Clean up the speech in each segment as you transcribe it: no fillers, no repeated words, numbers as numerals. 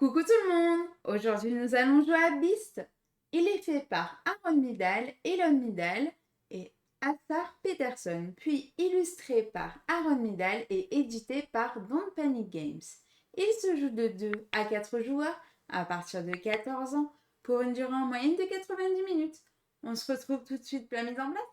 Coucou tout le monde! Aujourd'hui nous allons jouer à Beast. Il est fait par Aaron Midal, Elon Midal et Asar Peterson, puis illustré par Aaron Midal et édité par Don't Panic Games. Il se joue de 2 à 4 joueurs à partir de 14 ans pour une durée en moyenne de 90 minutes. On se retrouve tout de suite pour la mise en place.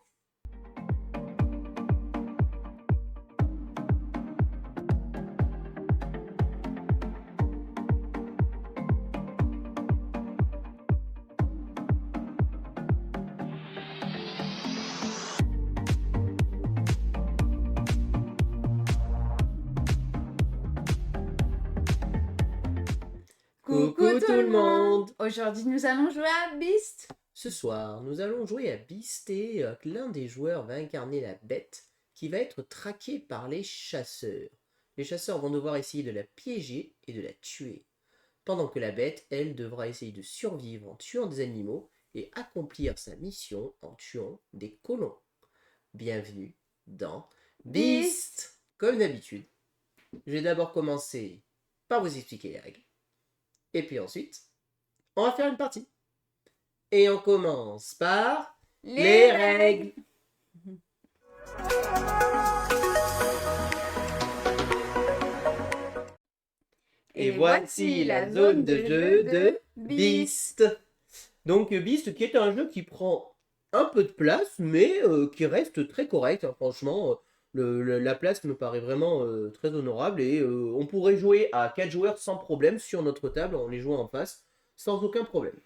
Coucou tout le monde! Aujourd'hui nous allons jouer à Beast. Ce soir, nous allons jouer à Beast et l'un des joueurs va incarner la bête qui va être traquée par les chasseurs. Les chasseurs vont devoir essayer de la piéger et de la tuer. Pendant que la bête, elle, devra essayer de survivre en tuant des animaux et accomplir sa mission en tuant des colons. Bienvenue dans Beast! Comme d'habitude, je vais d'abord commencer par vous expliquer les règles. Et puis ensuite, on va faire une partie. Et on commence par les règles. Et voici la zone de jeu de Beast. Donc Beast qui est un jeu qui prend un peu de place, mais qui reste très correct. Hein, franchement, la place me paraît vraiment très honorable. Et on pourrait jouer à 4 joueurs sans problème sur notre table en les jouant en face. Sans aucun problème.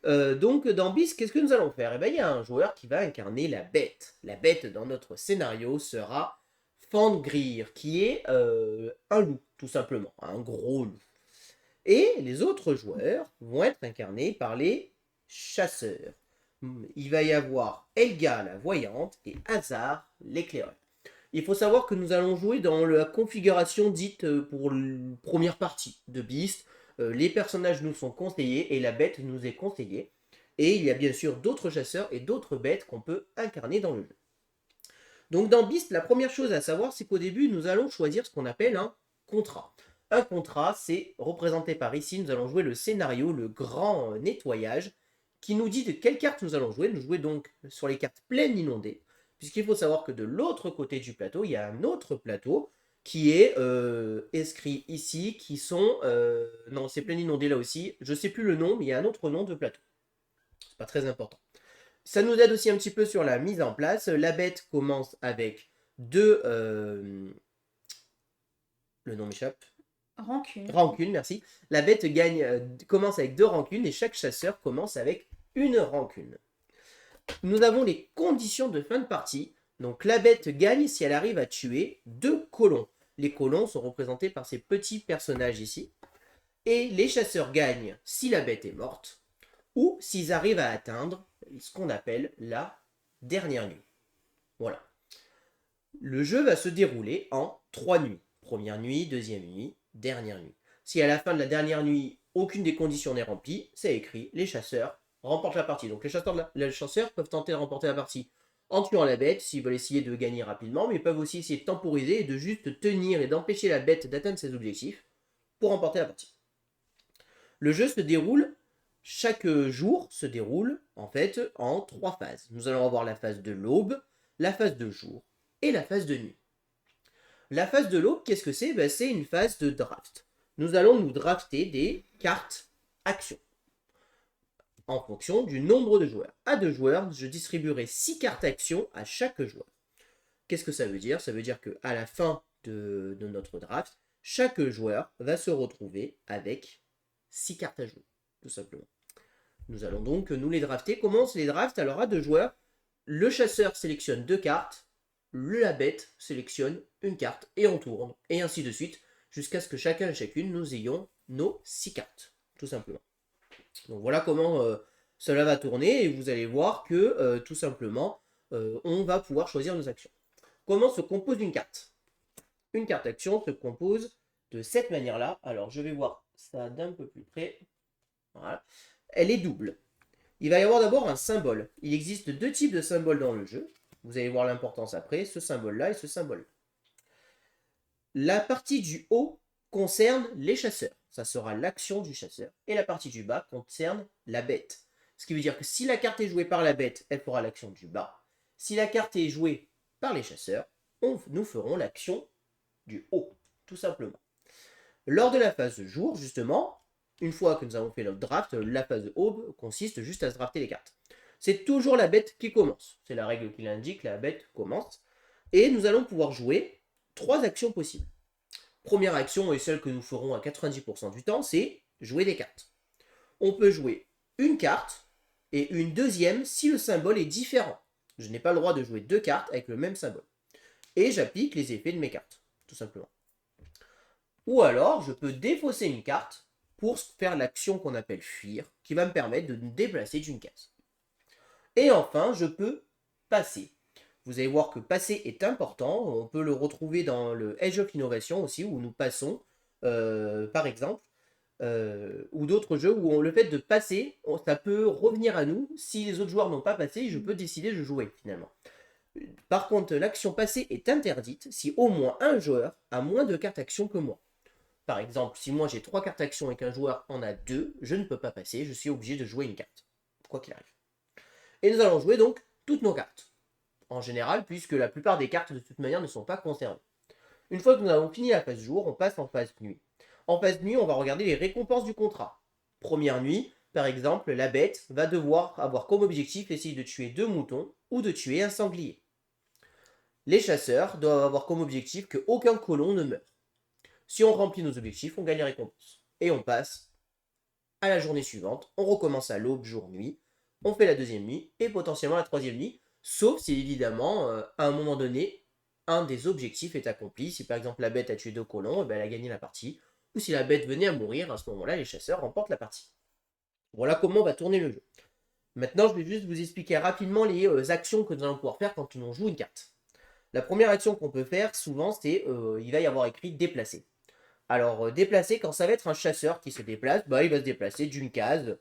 Donc dans Beast, qu'est-ce que nous allons faire? Eh bien, il y a un joueur qui va incarner la bête. La bête dans notre scénario sera Fangrir, qui est un loup, tout simplement, un gros loup. Et les autres joueurs vont être incarnés par les chasseurs. Il va y avoir Elga, la voyante, et Hazard, l'éclaireur. Il faut savoir que nous allons jouer dans la configuration dite pour la première partie de Beast. Les personnages nous sont conseillés et la bête nous est conseillée. Et il y a bien sûr d'autres chasseurs et d'autres bêtes qu'on peut incarner dans le jeu. Donc dans Beast, la première chose à savoir, c'est qu'au début, nous allons choisir ce qu'on appelle un contrat. Un contrat, c'est représenté par ici, nous allons jouer le scénario, le grand nettoyage, qui nous dit de quelle carte nous allons jouer. Nous jouons donc sur les cartes pleines inondées, puisqu'il faut savoir que de l'autre côté du plateau, il y a un autre plateau qui est inscrit ici, qui sont... non, c'est plein inondé là aussi. Je ne sais plus le nom, mais il y a un autre nom de plateau. C'est pas très important. Ça nous aide aussi un petit peu sur la mise en place. La bête commence avec deux... le nom m'échappe. Rancune, merci. La bête commence avec 2 rancunes et chaque chasseur commence avec une rancune. Nous avons les conditions de fin de partie. Donc la bête gagne si elle arrive à tuer 2 colons. Les colons sont représentés par ces petits personnages ici. Et les chasseurs gagnent si la bête est morte ou s'ils arrivent à atteindre ce qu'on appelle la dernière nuit. Voilà. Le jeu va se dérouler en 3 nuits. Première nuit, deuxième nuit, dernière nuit. Si à la fin de la dernière nuit, aucune des conditions n'est remplie, c'est écrit, les chasseurs remportent la partie. Donc les chasseurs peuvent tenter de remporter la partie en tuant la bête s'ils veulent essayer de gagner rapidement, mais ils peuvent aussi essayer de temporiser et de juste tenir et d'empêcher la bête d'atteindre ses objectifs pour remporter la partie. Le jeu se déroule, chaque jour se déroule en fait en 3 phases. Nous allons avoir la phase de l'aube, la phase de jour et la phase de nuit. La phase de l'aube, qu'est-ce que c'est? C'est une phase de draft. Nous allons nous drafter des cartes actions en fonction du nombre de joueurs. À 2 joueurs, je distribuerai 6 cartes actions à chaque joueur. Qu'est-ce que ça veut dire? Ça veut dire qu'à la fin de notre draft, chaque joueur va se retrouver avec 6 cartes à jouer, tout simplement. Nous allons donc nous les drafter. Comment on se les draft? Alors à 2 joueurs, le chasseur sélectionne 2 cartes, la bête sélectionne une carte et on tourne, et ainsi de suite, jusqu'à ce que chacun et chacune nous ayons nos 6 cartes, tout simplement. Donc voilà comment cela va tourner, et vous allez voir que tout simplement, on va pouvoir choisir nos actions. Comment se compose une carte? Une carte action se compose de cette manière-là. Alors je vais voir ça d'un peu plus près. Voilà. Elle est double. Il va y avoir d'abord un symbole. Il existe 2 types de symboles dans le jeu. Vous allez voir l'importance après, ce symbole-là et ce symbole-là. La partie du haut concerne les chasseurs. Ça sera l'action du chasseur. Et la partie du bas concerne la bête. Ce qui veut dire que si la carte est jouée par la bête, elle fera l'action du bas. Si la carte est jouée par les chasseurs, nous ferons l'action du haut, tout simplement. Lors de la phase de jour, justement, une fois que nous avons fait notre draft, la phase de aube consiste juste à se drafter les cartes. C'est toujours la bête qui commence. C'est la règle qui l'indique, la bête commence. Et nous allons pouvoir jouer 3 actions possibles. Première action, et celle que nous ferons à 90% du temps, c'est jouer des cartes. On peut jouer une carte et une deuxième si le symbole est différent. Je n'ai pas le droit de jouer 2 cartes avec le même symbole. Et j'applique les effets de mes cartes, tout simplement. Ou alors, je peux défausser une carte pour faire l'action qu'on appelle fuir, qui va me permettre de me déplacer d'une case. Et enfin, je peux passer. Vous allez voir que passer est important. On peut le retrouver dans le Age of Innovation aussi, où nous passons, par exemple, ou d'autres jeux où le fait de passer, ça peut revenir à nous. Si les autres joueurs n'ont pas passé, je peux décider de jouer finalement. Par contre, l'action passer est interdite si au moins un joueur a moins de cartes action que moi. Par exemple, si moi j'ai 3 cartes action et qu'un joueur en a 2, je ne peux pas passer, je suis obligé de jouer une carte, quoi qu'il arrive. Et nous allons jouer donc toutes nos cartes, en général, puisque la plupart des cartes de toute manière ne sont pas concernées. Une fois que nous avons fini la phase jour, on passe en phase nuit. En phase nuit, on va regarder les récompenses du contrat. Première nuit, par exemple, la bête va devoir avoir comme objectif essayer de tuer 2 moutons ou de tuer un sanglier. Les chasseurs doivent avoir comme objectif qu'aucun colon ne meure. Si on remplit nos objectifs, on gagne les récompenses. Et on passe à la journée suivante, on recommence à l'aube, jour, nuit, on fait la deuxième nuit et potentiellement la troisième nuit, sauf si évidemment, à un moment donné, un des objectifs est accompli. Si par exemple la bête a tué 2 colons, elle a gagné la partie. Ou si la bête venait à mourir, à ce moment-là, les chasseurs remportent la partie. Voilà comment on va tourner le jeu. Maintenant, je vais juste vous expliquer rapidement les actions que nous allons pouvoir faire quand on joue une carte. La première action qu'on peut faire, souvent, c'est il va y avoir écrit déplacer. Alors, déplacer, quand ça va être un chasseur qui se déplace, il va se déplacer d'une case,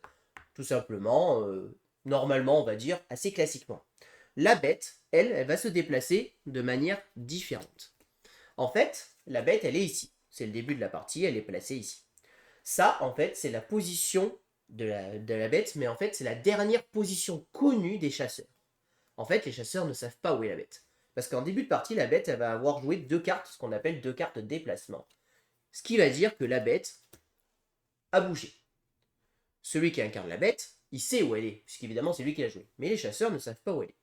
tout simplement, normalement, on va dire, assez classiquement. La bête, elle va se déplacer de manière différente. En fait, la bête, elle est ici. C'est le début de la partie, elle est placée ici. Ça, en fait, c'est la position de la bête, mais en fait, c'est la dernière position connue des chasseurs. En fait, les chasseurs ne savent pas où est la bête. Parce qu'en début de partie, la bête, elle va avoir joué 2 cartes, ce qu'on appelle 2 cartes de déplacement. Ce qui va dire que la bête a bougé. Celui qui incarne la bête, il sait où elle est, puisqu'évidemment c'est lui qui l'a joué. Mais les chasseurs ne savent pas où elle est.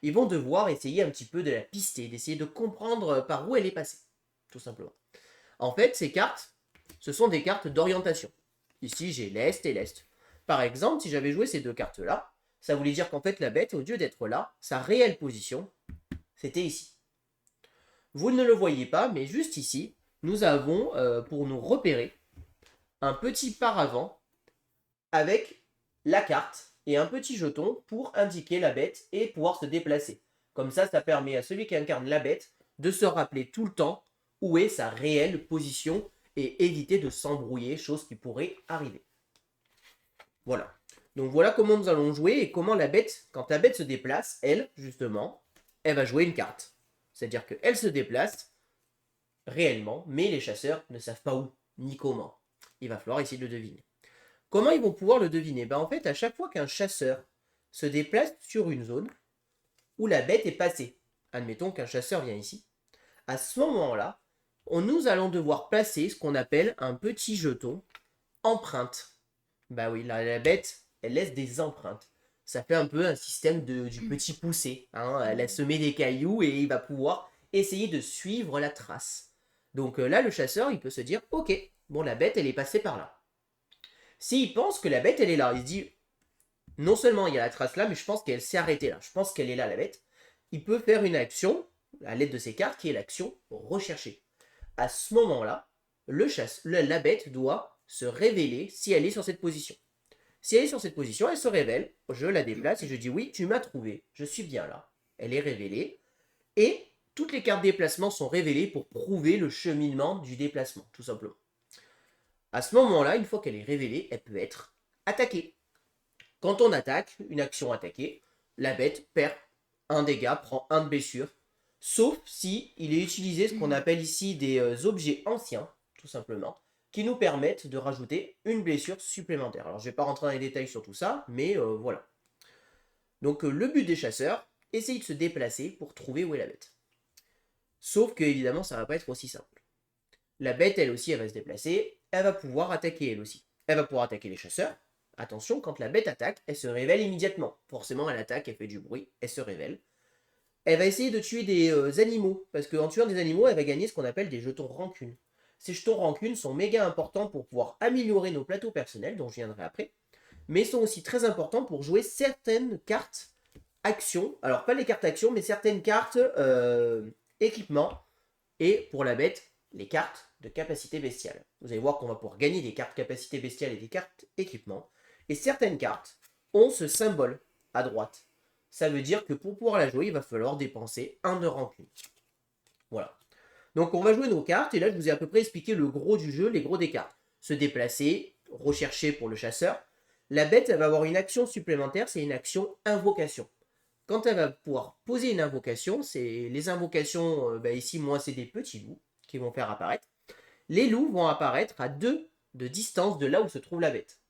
Ils vont devoir essayer un petit peu de la pister, d'essayer de comprendre par où elle est passée, tout simplement. En fait, ces cartes, ce sont des cartes d'orientation. Ici, j'ai l'Est et l'Est. Par exemple, si j'avais joué ces 2 cartes-là, ça voulait dire qu'en fait, la bête, au lieu d'être là, sa réelle position, c'était ici. Vous ne le voyez pas, mais juste ici, nous avons, pour nous repérer, un petit paravent avec la carte et un petit jeton pour indiquer la bête et pouvoir se déplacer. Comme ça permet à celui qui incarne la bête de se rappeler tout le temps où est sa réelle position et éviter de s'embrouiller, chose qui pourrait arriver. Voilà. Donc voilà comment nous allons jouer et comment la bête, quand la bête se déplace, elle, justement, elle va jouer une carte. C'est-à-dire qu'elle se déplace réellement, mais les chasseurs ne savent pas où, ni comment. Il va falloir essayer de le deviner. Comment ils vont pouvoir le deviner? En fait, à chaque fois qu'un chasseur se déplace sur une zone où la bête est passée, admettons qu'un chasseur vient ici, à ce moment-là, nous allons devoir placer ce qu'on appelle un petit jeton empreinte. Oui, la bête, elle laisse des empreintes. Ça fait un peu un système du petit poussé. Elle a semé des cailloux et il va pouvoir essayer de suivre la trace. Donc là, le chasseur, il peut se dire, ok, bon, la bête, elle est passée par là. S'il pense que la bête, elle est là, il se dit, non seulement il y a la trace là, mais je pense qu'elle s'est arrêtée là. Je pense qu'elle est là, la bête. Il peut faire une action, à l'aide de ses cartes, qui est l'action rechercher. À ce moment-là, la bête doit se révéler si elle est sur cette position. Si elle est sur cette position, elle se révèle, je la déplace et je dis oui, tu m'as trouvé, je suis bien là. Elle est révélée. Et toutes les cartes déplacement sont révélées pour prouver le cheminement du déplacement, tout simplement. À ce moment-là, une fois qu'elle est révélée, elle peut être attaquée. Quand on attaque, une action attaquée, la bête perd un dégât, prend 1 de blessure, sauf si il est utilisé ce qu'on appelle ici des objets anciens, tout simplement, qui nous permettent de rajouter une blessure supplémentaire. Alors je ne vais pas rentrer dans les détails sur tout ça, mais voilà. Donc le but des chasseurs, essayer de se déplacer pour trouver où est la bête. Sauf que évidemment ça ne va pas être aussi simple. La bête, elle aussi, elle va se déplacer, elle va pouvoir attaquer elle aussi. Elle va pouvoir attaquer les chasseurs. Attention, quand la bête attaque, elle se révèle immédiatement. Forcément, elle attaque, elle fait du bruit, elle se révèle. Elle va essayer de tuer des animaux, parce qu'en tuant des animaux, elle va gagner ce qu'on appelle des jetons rancune. Ces jetons rancune sont méga importants pour pouvoir améliorer nos plateaux personnels, dont je viendrai après, mais sont aussi très importants pour jouer certaines cartes actions. Alors, pas les cartes actions, mais certaines cartes équipement, et pour la bête, les cartes de capacité bestiale. Vous allez voir qu'on va pouvoir gagner des cartes capacité bestiale et des cartes équipement. Et certaines cartes ont ce symbole à droite. Ça veut dire que pour pouvoir la jouer, il va falloir dépenser 1 de rancune. Voilà. Donc on va jouer nos cartes, et là je vous ai à peu près expliqué le gros du jeu, les gros des cartes. Se déplacer, rechercher pour le chasseur. La bête, elle va avoir une action supplémentaire, c'est une action invocation. Quand elle va pouvoir poser une invocation, c'est les invocations, ici moi c'est des petits loups qui vont faire apparaître. Les loups vont apparaître à 2 de distance de là où se trouve la bête.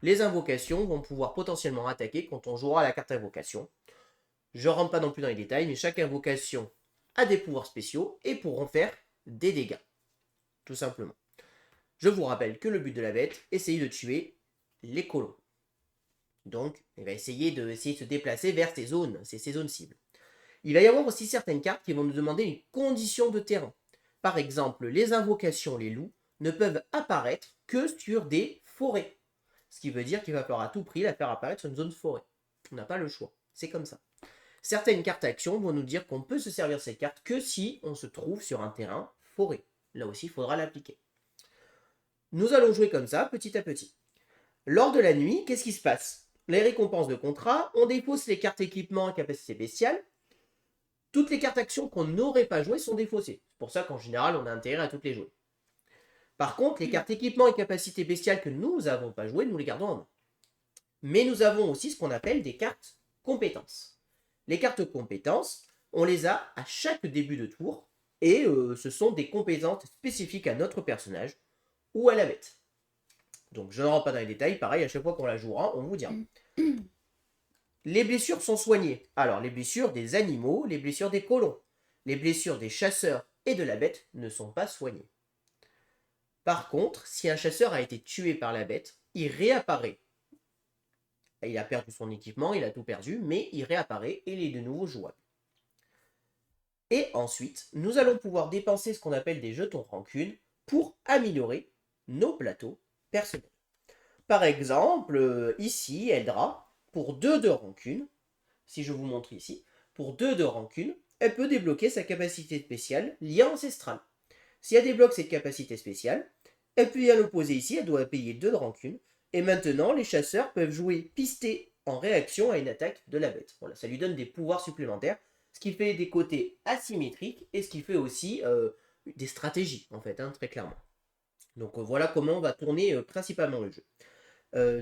Les invocations vont pouvoir potentiellement attaquer quand on jouera la carte invocation. Je ne rentre pas non plus dans les détails, mais chaque invocation a des pouvoirs spéciaux et pourront faire des dégâts. Tout simplement. Je vous rappelle que le but de la bête, essayer de tuer les colons. Donc, il va essayer de se déplacer vers ces zones cibles. Il va y avoir aussi certaines cartes qui vont nous demander une condition de terrain. Par exemple, les invocations, les loups, ne peuvent apparaître que sur des forêts. Ce qui veut dire qu'il va falloir à tout prix la faire apparaître sur une zone forêt. On n'a pas le choix. C'est comme ça. Certaines cartes actions vont nous dire qu'on peut se servir de cette carte que si on se trouve sur un terrain forêt. Là aussi, il faudra l'appliquer. Nous allons jouer comme ça, petit à petit. Lors de la nuit, qu'est-ce qui se passe? Les récompenses de contrat, on dépose les cartes équipement et capacité bestiale. Toutes les cartes actions qu'on n'aurait pas jouées sont défaussées. C'est pour ça qu'en général, on a intérêt à toutes les jouer. Par contre, les cartes équipement et capacité bestiale que nous n'avons pas jouées, nous les gardons en main. Mais nous avons aussi ce qu'on appelle des cartes compétences. Les cartes compétences, on les a à chaque début de tour, et ce sont des compétences spécifiques à notre personnage ou à la bête. Donc je ne rentre pas dans les détails, pareil, à chaque fois qu'on la jouera, on vous dira. Les blessures sont soignées. Alors les blessures des animaux, les blessures des colons, les blessures des chasseurs et de la bête ne sont pas soignées. Par contre, si un chasseur a été tué par la bête, il réapparaît. Il a perdu son équipement, il a tout perdu, mais il réapparaît et il est de nouveau jouable. Et ensuite, nous allons pouvoir dépenser ce qu'on appelle des jetons rancune pour améliorer nos plateaux personnels. Par exemple, ici, Eldra, pour 2 de rancune, si je vous montre ici, pour 2 de rancune, elle peut débloquer sa capacité spéciale lien ancestral. Si elle débloque cette capacité spéciale, elle peut y l'opposer ici, elle doit payer 2 de rancune, et maintenant les chasseurs peuvent jouer pisté en réaction à une attaque de la bête. Voilà, ça lui donne des pouvoirs supplémentaires, ce qui fait des côtés asymétriques, et ce qui fait aussi des stratégies, en fait, très clairement. Donc voilà comment on va tourner principalement le jeu.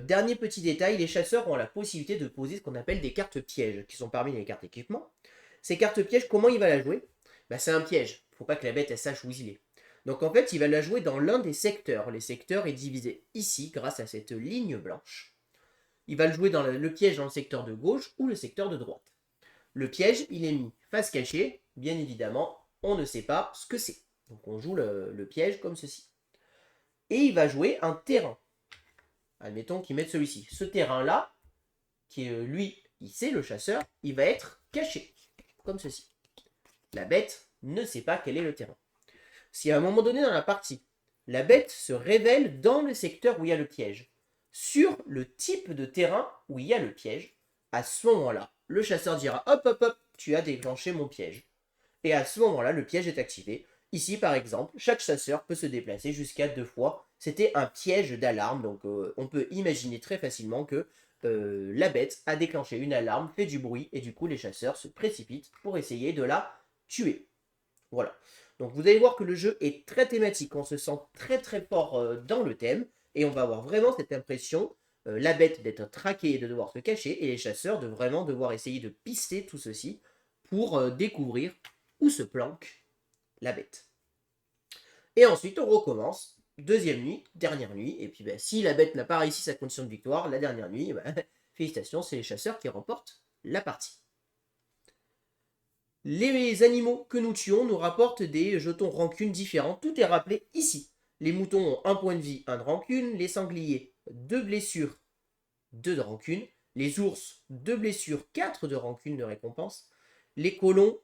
Dernier petit détail, les chasseurs ont la possibilité de poser ce qu'on appelle des cartes pièges, qui sont parmi les cartes équipement. Ces cartes pièges, comment il va la jouer? C'est un piège, il ne faut pas que la bête elle sache où il est. Donc en fait, il va la jouer dans l'un des secteurs. Les secteurs est divisé ici, grâce à cette ligne blanche. Il va le jouer dans le piège dans le secteur de gauche ou le secteur de droite. Le piège, il est mis face cachée, bien évidemment, on ne sait pas ce que c'est. Donc on joue le piège comme ceci. Et il va jouer un terrain. Admettons qu'il mette celui-ci. Ce terrain-là, qui est lui, il sait, le chasseur, il va être caché, comme ceci. La bête ne sait pas quel est le terrain. Si à un moment donné dans la partie, la bête se révèle dans le secteur où il y a le piège, sur le type de terrain où il y a le piège, à ce moment-là, le chasseur dira hop hop hop, tu as déclenché mon piège. Et à ce moment-là, le piège est activé. Ici, par exemple, chaque chasseur peut se déplacer jusqu'à 2 fois. C'était un piège d'alarme, donc on peut imaginer très facilement que la bête a déclenché une alarme, fait du bruit, et du coup les chasseurs se précipitent pour essayer de la tuer. Voilà. Donc vous allez voir que le jeu est très thématique, on se sent très très fort dans le thème, et on va avoir vraiment cette impression, la bête d'être traquée et de devoir se cacher, et les chasseurs de vraiment devoir essayer de pister tout ceci pour découvrir où se planque la bête. Et ensuite, on recommence. Deuxième nuit, dernière nuit. Et puis, bah, si la bête n'a pas réussi sa condition de victoire, la dernière nuit, bah, félicitations, c'est les chasseurs qui remportent la partie. Les animaux que nous tuons nous rapportent des jetons rancune différents. Tout est rappelé ici. Les moutons ont 1 point de vie, 1 de rancune. Les sangliers, 2 blessures, 2 de rancune. Les ours, 2 blessures, 4 de rancune de récompense. Les colons,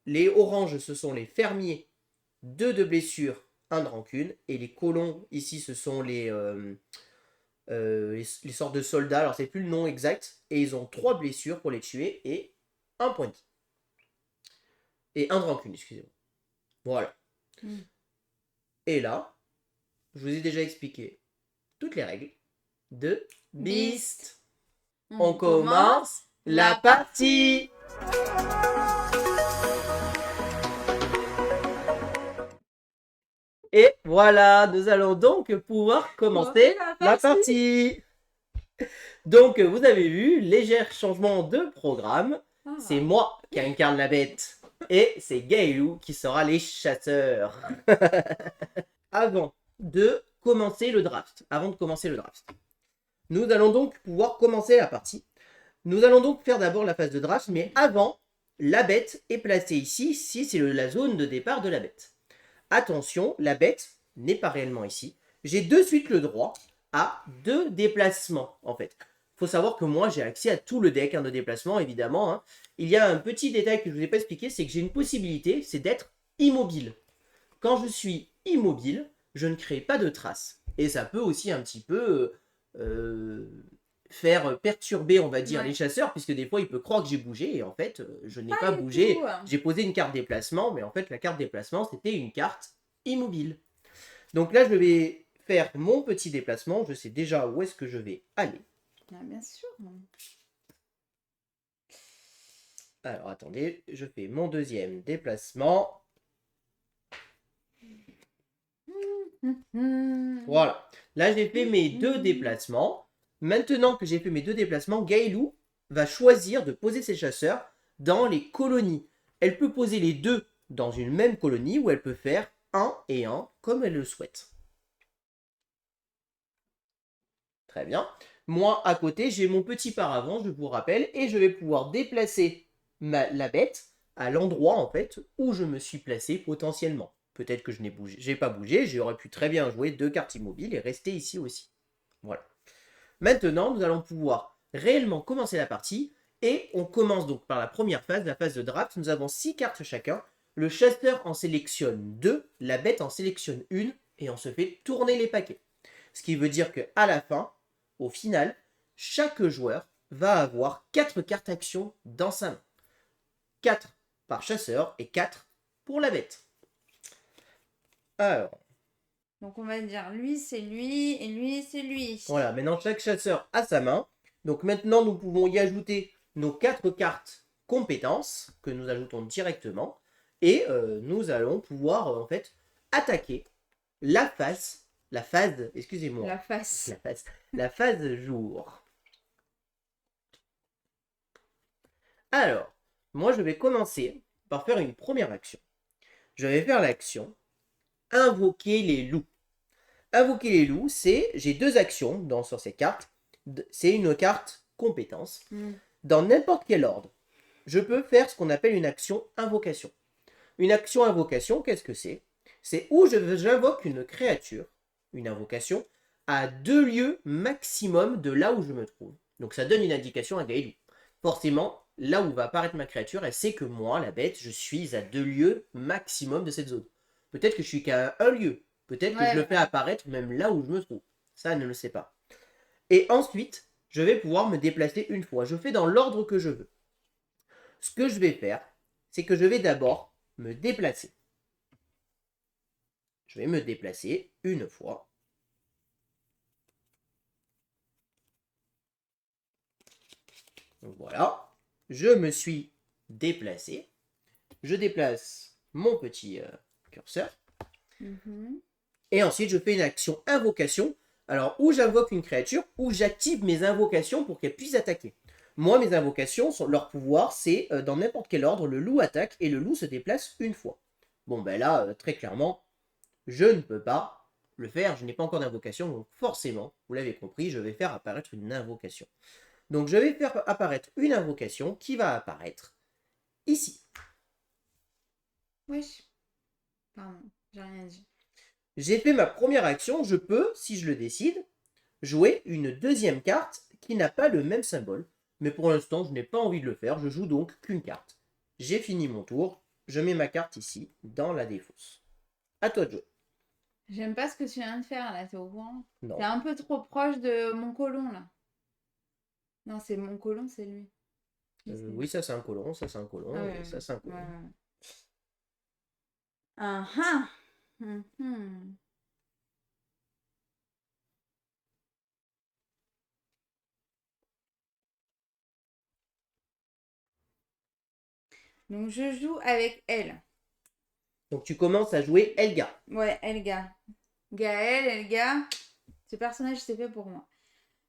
les oranges, ce sont les fermiers, 2 de blessures, 1 de rancune. Et les colons, ici, ce sont les sortes de soldats. Alors, c'est plus le nom exact. Et ils ont 3 blessures pour les tuer et 1 point de vie. Et 1 de rancune, excusez-moi. Voilà. Et là, je vous ai déjà expliqué toutes les règles de Beast. On commence la partie. Et voilà, nous allons donc pouvoir commencer la partie. Donc, vous avez vu, léger changement de programme. C'est moi qui incarne la bête. Et c'est Gaëlou qui sera les chasseurs. Avant de commencer le draft, nous allons donc pouvoir commencer la partie. Nous allons donc faire d'abord la phase de draft, mais avant, la bête est placée ici. Ici, c'est la zone de départ de la bête. Attention, la bête n'est pas réellement ici. J'ai de suite le droit à 2 déplacements, en fait. Il faut savoir que moi, j'ai accès à tout le deck de déplacement, évidemment. Hein. Il y a un petit détail que je ne vous ai pas expliqué, c'est que j'ai une possibilité, c'est d'être immobile. Quand je suis immobile, je ne crée pas de traces. Et ça peut aussi un petit peu faire perturber, on va dire, les chasseurs, puisque des fois, il peut croire que j'ai bougé, et en fait, je n'ai pas bougé. J'ai posé une carte déplacement, mais en fait, la carte déplacement, c'était une carte immobile. Donc là, je vais faire mon petit déplacement. Je sais déjà où est-ce que je vais aller. Ah, bien sûr. Alors, attendez, je fais mon deuxième déplacement. Voilà. Là, j'ai fait mes 2 déplacements. Maintenant que j'ai fait mes 2 déplacements, Gaëlou va choisir de poser ses chasseurs dans les colonies. Elle peut poser les 2 dans une même colonie ou elle peut faire 1 et 1 comme elle le souhaite. Très bien. Moi, à côté, j'ai mon petit paravent, je vous rappelle, et je vais pouvoir déplacer la bête à l'endroit, en fait, où je me suis placé potentiellement. Peut-être que je n'ai pas bougé, j'aurais pu très bien jouer 2 cartes immobiles et rester ici aussi. Voilà. Maintenant, nous allons pouvoir réellement commencer la partie, et on commence donc par la première phase, la phase de draft. Nous avons 6 cartes chacun. Le chasseur en sélectionne 2, la bête en sélectionne 1, et on se fait tourner les paquets. Ce qui veut dire qu'à la fin, au final, chaque joueur va avoir 4 cartes action dans sa main. 4 par chasseur et 4 pour la bête. Alors. Donc on va dire lui c'est lui et lui c'est lui. Voilà, maintenant chaque chasseur a sa main. Donc maintenant nous pouvons y ajouter nos 4 cartes compétences que nous ajoutons directement. Et nous allons pouvoir en fait attaquer la phase, excusez-moi. La phase jour. Alors, moi je vais commencer par faire une première action. Je vais faire l'action invoquer les loups. Invoquer les loups, j'ai 2 actions sur cette carte. C'est une carte compétence. Dans n'importe quel ordre, je peux faire ce qu'on appelle une action invocation. Une action invocation, qu'est-ce que c'est? C'est où j'invoque une créature, une invocation, à 2 lieux maximum de là où je me trouve. Donc ça donne une indication à Gaëlou. Forcément, là où va apparaître ma créature, elle sait que moi, la bête, je suis à 2 lieux maximum de cette zone. Peut-être que je suis qu'à 1 lieu. Peut-être que je le fais apparaître même là où je me trouve. Ça, elle ne le sait pas. Et ensuite, je vais pouvoir me déplacer une fois. Je fais dans l'ordre que je veux. Ce que je vais faire, c'est que je vais d'abord me déplacer. Je vais me déplacer une fois. Donc voilà. Je me suis déplacé. Je déplace mon petit curseur. Et ensuite, je fais une action invocation. Alors, où j'invoque une créature, où j'active mes invocations pour qu'elle puisse attaquer. Moi, mes invocations, leur pouvoir, c'est dans n'importe quel ordre, le loup attaque et le loup se déplace une fois. Bon, ben là, très clairement, je ne peux pas le faire, je n'ai pas encore d'invocation, donc forcément, vous l'avez compris, je vais faire apparaître une invocation. Donc je vais faire apparaître une invocation qui va apparaître ici. Wesh. Pardon, j'ai rien dit. J'ai fait ma première action, je peux, si je le décide, jouer une deuxième carte qui n'a pas le même symbole. Mais pour l'instant, je n'ai pas envie de le faire, je joue donc qu'une carte. J'ai fini mon tour, je mets ma carte ici, dans la défausse. À toi de jouer. J'aime pas ce que tu viens de faire là, t'es au courant? Non. T'es un peu trop proche de mon colon là. Non, c'est mon colon, c'est lui. Oui, ça c'est un colon, ça c'est un colon, Ah et ouais, ça c'est un colon. ouais. Ah ah. Mhm. Donc je joue avec elle. Donc tu commences à jouer Elga. Ouais, Elga. Gaël, Elga, ce personnage c'est fait pour moi.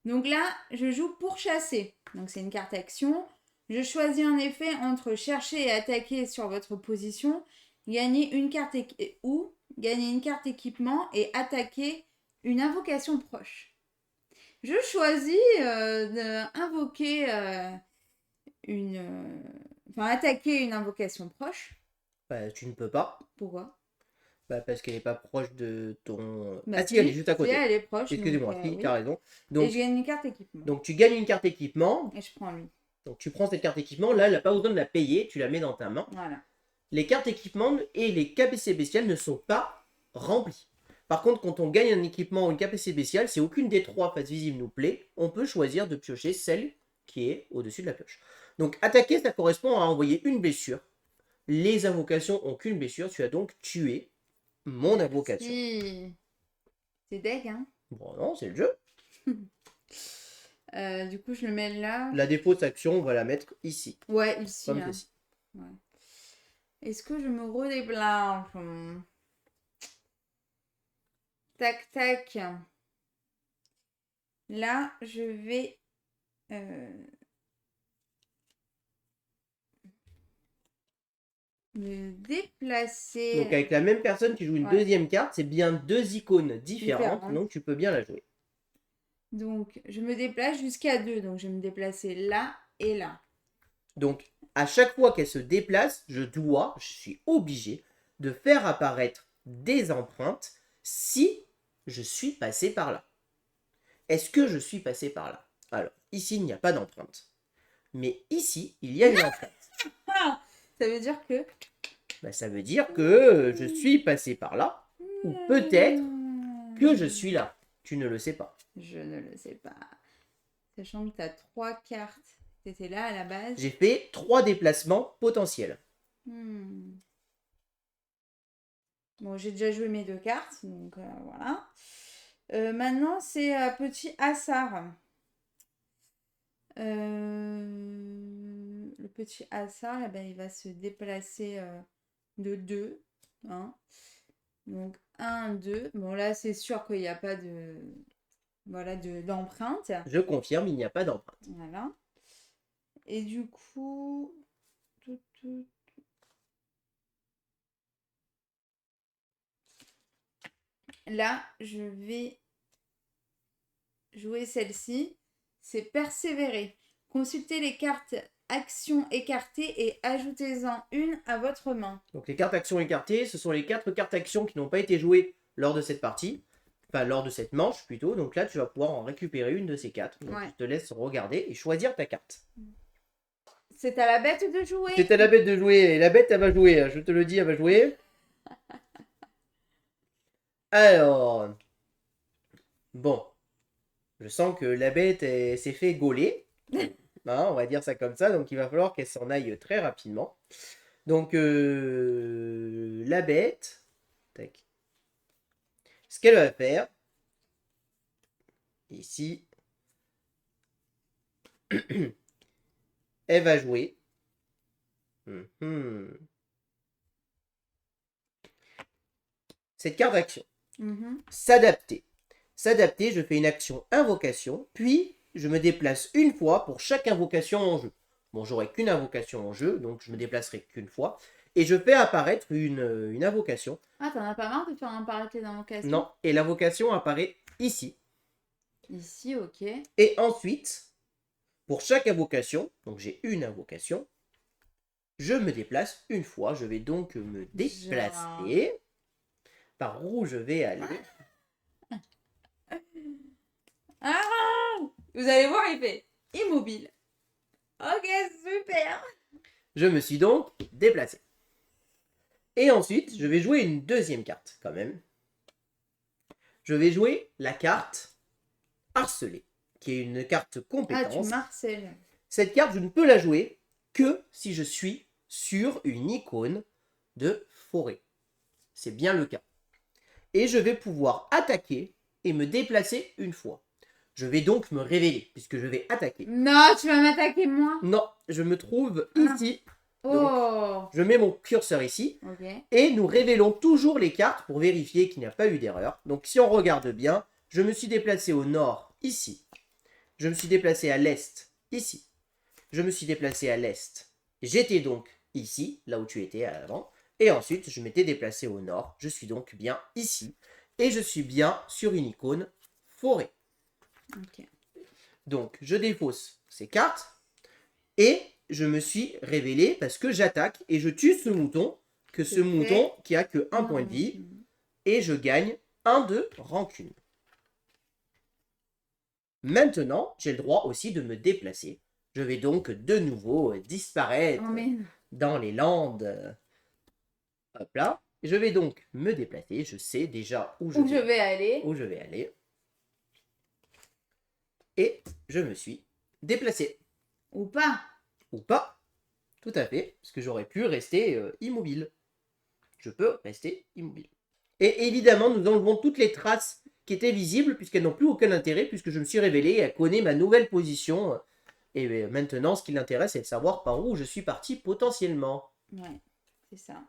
Donc là, je joue pour chasser. Donc c'est une carte action. Je choisis en effet entre chercher et attaquer sur votre position, gagner une carte ou gagner une carte équipement et attaquer une invocation proche. Je choisis d'invoquer attaquer une invocation proche. Bah, tu ne peux pas. Pourquoi? Bah, parce qu'elle n'est pas proche de ton... Bah, ah si, elle est juste à si, côté. elle est proche. Excusez-moi, si, Oui. tu as raison. Et Donc, je gagne une carte équipement. donc tu gagnes une carte équipement. Et je prends lui. Donc tu prends cette carte équipement, là, elle n'a pas besoin de la payer, tu la mets dans ta main. Voilà. Les cartes équipement et les KPC bestiales ne sont pas remplies. Par contre, quand on gagne un équipement ou une KPC bestiale, si aucune des trois faces visibles nous plaît, on peut choisir de piocher celle qui est au-dessus de la pioche. Donc attaquer, ça correspond à envoyer une blessure. Les invocations ont qu'une blessure, tu as donc tué mon invocation. Si. C'est deg, hein? Bon, non, c'est le jeu. Du coup, je le mets là. La défausse action, on va la mettre ici. Ouais, ici. Comme Hein. ceci. Ouais. Est-ce que je me redéplace? Tac, tac. Là, je vais... me déplacer. Donc avec la même personne qui joue une deuxième carte, c'est bien deux icônes différentes, donc tu peux bien la jouer. Donc je me déplace jusqu'à 2, donc je vais me déplacer là et là. Donc à chaque fois qu'elle se déplace, je suis obligé de faire apparaître des empreintes si je suis passé par là. Est-ce que je suis passé par là? Alors ici il n'y a pas d'empreinte, mais ici il y a une empreinte. Ça veut dire que... Ça veut dire que je suis passé par là, ou peut-être que je suis là. Tu ne le sais pas. Je ne le sais pas. Sachant que tu as 3 cartes. Tu étais là à la base. J'ai fait 3 déplacements potentiels. Bon, j'ai déjà joué mes 2 cartes, donc voilà. Maintenant, c'est petit hasard. Le petit hasard, eh ben, il va se déplacer de 2. Hein. Donc 1, 2. Bon, là, c'est sûr qu'il n'y a pas de... Voilà, d'empreinte. Je confirme, il n'y a pas d'empreinte. Voilà. Et du coup... Là, je vais jouer celle-ci. C'est persévérer. Consultez les cartes actions écartées et ajoutez-en une à votre main. Donc les cartes actions écartées, ce sont les 4 cartes actions qui n'ont pas été jouées lors de cette partie. Enfin, lors de cette manche plutôt. Donc là, tu vas pouvoir en récupérer une de ces 4. Donc je te laisse regarder et choisir ta carte. C'est à la bête de jouer. C'est à la bête de jouer. Et la bête, elle va jouer. Je te le dis, elle va jouer. Alors... Bon. Je sens que la bête s'est fait gauler. Hein, on va dire ça comme ça. Donc il va falloir qu'elle s'en aille très rapidement. Donc la bête... Tac. Ce qu'elle va faire... Ici... Elle va jouer. Cette carte d'action. S'adapter. S'adapter, je fais une action invocation, puis je me déplace une fois pour chaque invocation en jeu. Bon, j'aurai qu'une invocation en jeu, donc je me déplacerai qu'une fois. Et je fais apparaître une invocation. Ah, t'en as pas marre de faire apparaître les invocations? Non, et l'invocation apparaît ici. Ici, ok. Et ensuite, pour chaque invocation, donc j'ai une invocation, je me déplace une fois. Je vais donc me déplacer. Par où je vais aller? Ah! Vous allez voir, il fait immobile. Ok, super. Je me suis donc déplacé. Et ensuite, je vais jouer une deuxième carte quand même. Je vais jouer la carte harcelée, qui est une carte compétence. Ah, tu marcelles. Cette carte, je ne peux la jouer que si je suis sur une icône de forêt. C'est bien le cas. Et je vais pouvoir attaquer et me déplacer une fois. Je vais donc me révéler, puisque je vais attaquer. Non, tu vas m'attaquer moi? Non, je me trouve ici. Donc, Oh. je mets mon curseur ici. Ok. Et nous révélons toujours les cartes pour vérifier qu'il n'y a pas eu d'erreur. Donc si on regarde bien, je me suis déplacé au nord, ici. Je me suis déplacé à l'est, ici. Je me suis déplacé à l'est. J'étais donc ici, là où tu étais avant. Et ensuite, je m'étais déplacé au nord. Je suis donc bien ici. Et je suis bien sur une icône forêt. Ok. Donc, je défausse ces cartes. Et je me suis révélé parce que j'attaque et je tue ce mouton. Que ce mouton qui a que 1 point de vie. Et je gagne 1 de rancune. Maintenant, j'ai le droit aussi de me déplacer. Je vais donc de nouveau disparaître dans les landes. Hop là. Je vais donc me déplacer. Je sais déjà où je vais aller. Où je vais aller. Et je me suis déplacé. Ou pas. Ou pas. Tout à fait. Parce que j'aurais pu rester immobile. Je peux rester immobile. Et évidemment, nous enlevons toutes les traces qui étaient visibles, puisqu'elles n'ont plus aucun intérêt, puisque je me suis révélé et elle connaît ma nouvelle position. Et maintenant, ce qui l'intéresse, c'est de savoir par où je suis parti potentiellement. Ouais, c'est ça.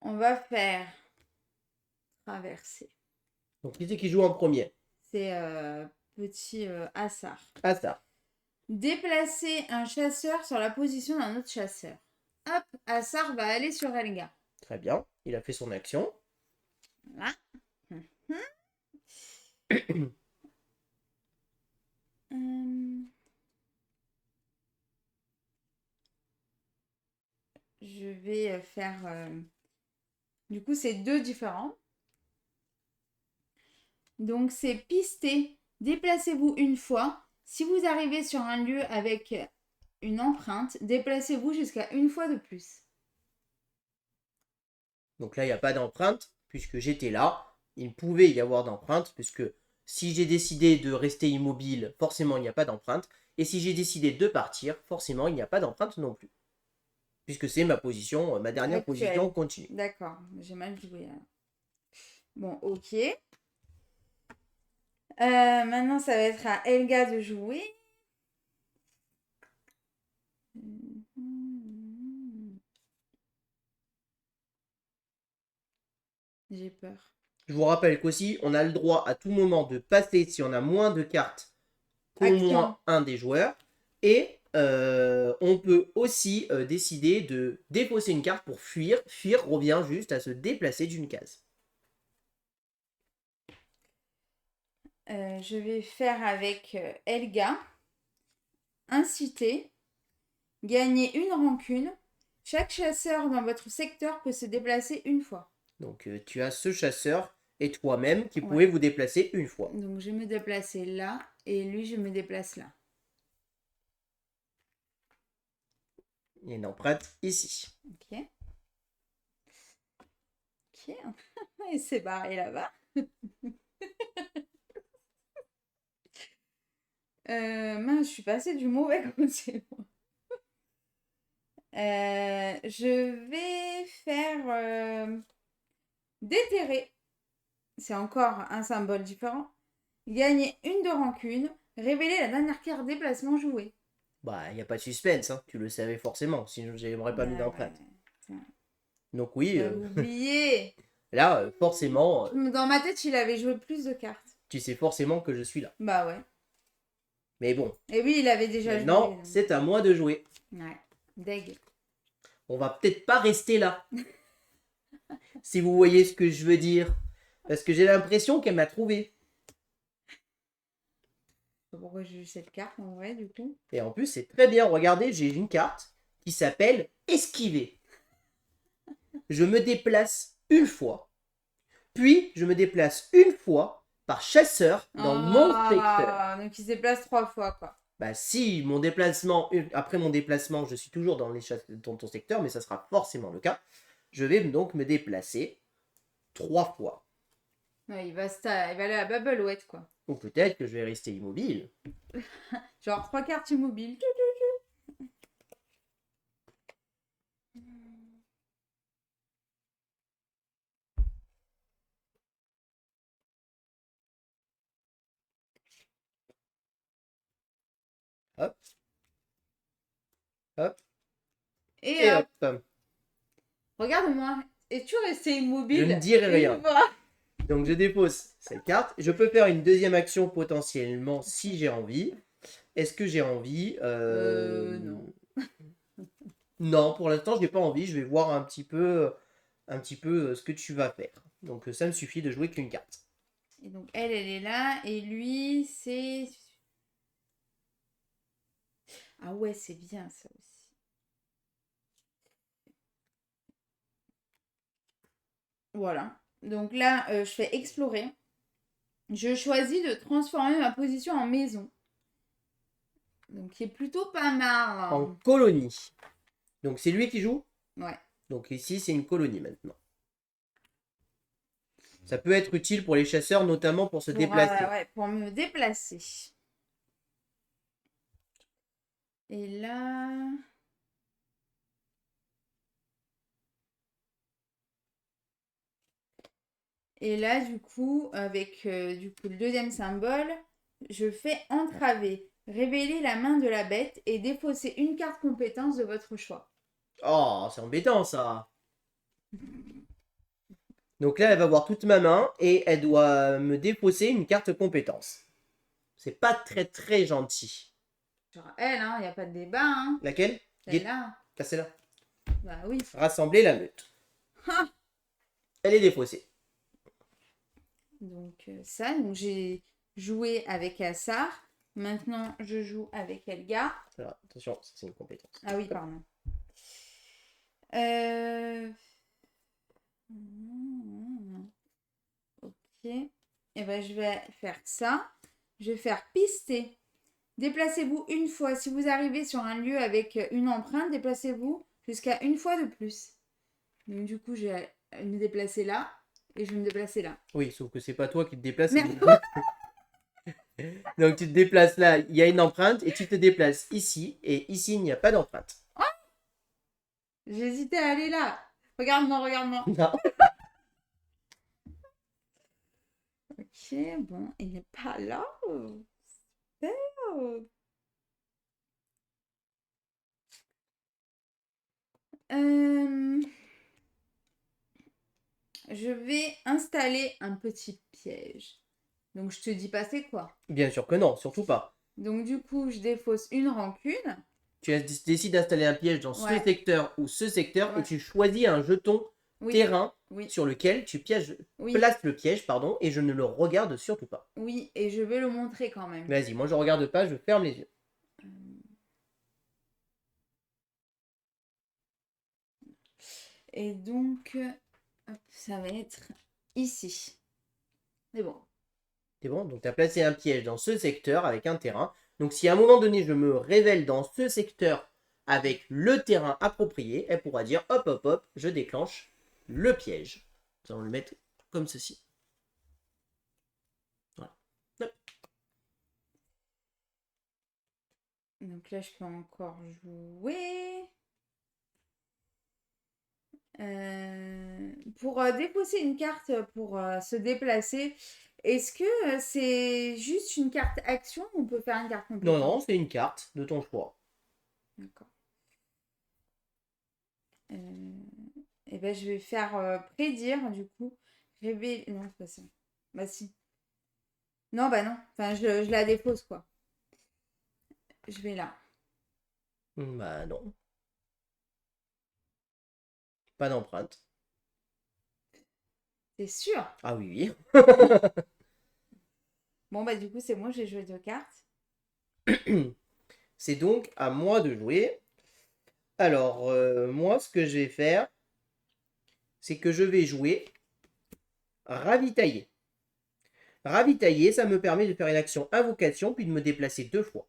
On va faire traverser. Donc, qui c'est qui joue en premier? C'est petit Assar. Assar. Déplacer un chasseur sur la position d'un autre chasseur. Hop, Assar va aller sur Elga. Très bien, il a fait son action. Voilà. Je vais faire... Du coup, c'est 2 différents. Donc, c'est pister. Déplacez-vous une fois. Si vous arrivez sur un lieu avec une empreinte, déplacez-vous jusqu'à une fois de plus. Donc là, il n'y a pas d'empreinte, puisque j'étais là. Il pouvait y avoir d'empreinte, puisque si j'ai décidé de rester immobile, forcément, il n'y a pas d'empreinte. Et si j'ai décidé de partir, forcément, il n'y a pas d'empreinte non plus. Puisque c'est ma position, ma dernière position continue. D'accord, j'ai mal joué. Bon, ok. Maintenant, ça va être à Elga de jouer. J'ai peur. Je vous rappelle qu'aussi, on a le droit à tout moment de passer si on a moins de cartes qu'au moins un des joueurs. Et on peut aussi décider de défausser une carte pour fuir. Fuir revient juste à se déplacer d'une case. Je vais faire avec Elga. Inciter. Gagner une rancune. Chaque chasseur dans votre secteur peut se déplacer une fois. Donc tu as ce chasseur et toi-même qui pouvez vous déplacer une fois. Donc je vais me déplacer là et lui je me déplace là. Il y a une empreinte ici. Ok. Ok. Il s'est barré là-bas. Mince, je suis passée du mauvais côté. Je vais faire déterrer. C'est encore un symbole différent. Gagner une de rancune. Révéler la dernière carte déplacement jouée. Bah, il n'y a pas de suspense, hein. Tu le savais forcément, sinon j'aimerais pas mis d'empreinte. Donc oui. Oublié. Là, forcément. Dans ma tête, il avait joué plus de cartes. tu sais forcément que je suis là. Bah ouais. Mais bon. Et oui, il avait déjà joué. Non, c'est à moi de jouer. Ouais, deg. On va peut-être pas rester là. Si vous voyez ce que je veux dire. Parce que j'ai l'impression qu'elle m'a trouvé. Pourquoi j'ai eu cette carte en vrai, du coup? Et en plus, c'est très bien. Regardez, j'ai une carte qui s'appelle Esquiver. Je me déplace une fois. Puis, je me déplace une fois par chasseur dans mon secteur. Donc il se déplace 3 fois, quoi. Bah si, après mon déplacement, je suis toujours dans ton secteur, mais ça sera forcément le cas. Je vais donc me déplacer 3 fois. Ouais, il va aller à Babelouette, quoi. Ou peut-être que je vais rester immobile. Genre 3 cartes immobiles. Hop. Hop. Et Et hop. hop. Regarde-moi. Es-tu resté immobile? Je ne dirai rien. Une fois. Donc je dépose cette carte. Je peux faire une deuxième action potentiellement si j'ai envie. Est-ce que j'ai envie Non. Non, pour l'instant, je n'ai pas envie. Je vais voir un petit peu ce que tu vas faire. Donc ça me suffit de jouer qu'une carte. Et donc elle est là. Et lui, c'est... Ah ouais, c'est bien ça aussi. Voilà. Donc là, je fais explorer. Je choisis de transformer ma position en maison. Donc qui est plutôt pas mal. En colonie. Donc c'est lui qui joue. Ouais. Donc ici, c'est une colonie maintenant. Ça peut être utile pour les chasseurs, notamment pour se déplacer. Ouais, pour me déplacer. Et là... Et là, du coup, avec le deuxième symbole, je fais entraver. Révéler la main de la bête et défausser une carte compétence de votre choix. Oh, c'est embêtant ça. Donc là, elle va voir toute ma main et elle doit me défausser une carte compétence. C'est pas très très gentil. Genre elle, hein, il n'y a pas de débat, hein. Laquelle? Celle-là. Ah, celle-là. Bah oui. Rassembler la meute. Ha. Elle est défaussée. Donc ça, donc j'ai joué avec Assar. Maintenant, je joue avec Elga. Alors, attention, ça c'est une compétence. Ah oui, pardon. Euh... Ok. Et ben, je vais faire ça. Je vais faire pister. Déplacez-vous une fois. Si vous arrivez sur un lieu avec une empreinte, déplacez-vous jusqu'à une fois de plus. Donc du coup, je vais me déplacer là et je vais me déplacer là. Oui, sauf que c'est pas toi qui te déplaces. Mais... Donc tu te déplaces là, il y a une empreinte et tu te déplaces ici et ici il n'y a pas d'empreinte. Oh, j'hésitais à aller là. Regarde-moi, regarde-moi. Non. Ok, bon, il n'est pas là. Super. Je vais installer un petit piège. Donc je te dis pas c'est quoi. Bien sûr que non, surtout pas. Donc du coup, je défausse une rancune. Décides d'installer un piège dans Ouais. ce secteur ou ce secteur Ouais. et tu choisis un jeton Oui. terrain Oui. sur lequel tu Oui. places le piège, pardon, et je ne le regarde surtout pas. Oui, et je vais le montrer quand même. Vas-y, moi je regarde pas, je ferme les yeux. Et donc, hop, ça va être ici. C'est bon. C'est bon, donc tu as placé un piège dans ce secteur avec un terrain. Donc si à un moment donné je me révèle dans ce secteur avec le terrain approprié, elle pourra dire hop hop hop, je déclenche le piège. Nous allons le mettre comme ceci. Voilà. Hop. Donc là, je peux encore jouer. Pour défausser une carte pour se déplacer, est-ce que c'est juste une carte action ou on peut faire une carte compétence? Non, non, c'est une carte de ton choix. D'accord. Et ben, je vais faire prédire, du coup. Révéler... Non, c'est pas ça. Bah si. Non, bah non. Enfin, je la dépose, quoi. Je vais là. Bah non. Pas d'empreinte. C'est sûr. Ah oui, Bon, bah du coup, c'est moi, j'ai joué 2 cartes. oui. C'est donc à moi de jouer. Alors, moi, ce que je vais faire, c'est que je vais jouer ravitailler. Ravitailler, ça me permet de faire une action invocation, puis de me déplacer 2 fois.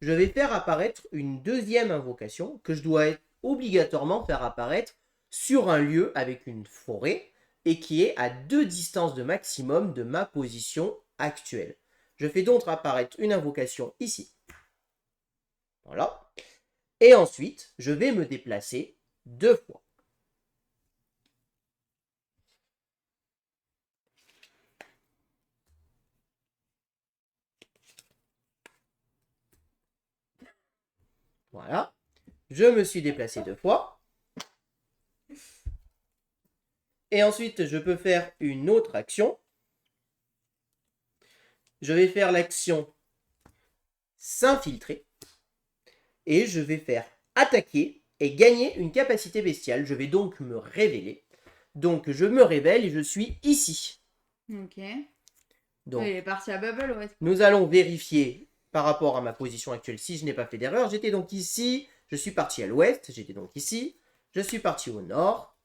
Je vais faire apparaître une deuxième invocation que je dois obligatoirement faire apparaître sur un lieu avec une forêt et qui est à 2 distances de maximum de ma position actuelle. Je fais donc apparaître une invocation ici. Voilà. Et ensuite, je vais me déplacer 2 fois. Voilà. Je me suis déplacé 2 fois. Et ensuite, je peux faire une autre action. Je vais faire l'action s'infiltrer. Et je vais faire attaquer et gagner une capacité bestiale. Je vais donc me révéler. Donc je me révèle et je suis ici. Ok. Donc Il est parti à Bubble, ouais. nous allons vérifier par rapport à ma position actuelle si je n'ai pas fait d'erreur. J'étais donc ici, je suis parti à l'ouest, j'étais donc ici, je suis parti au nord,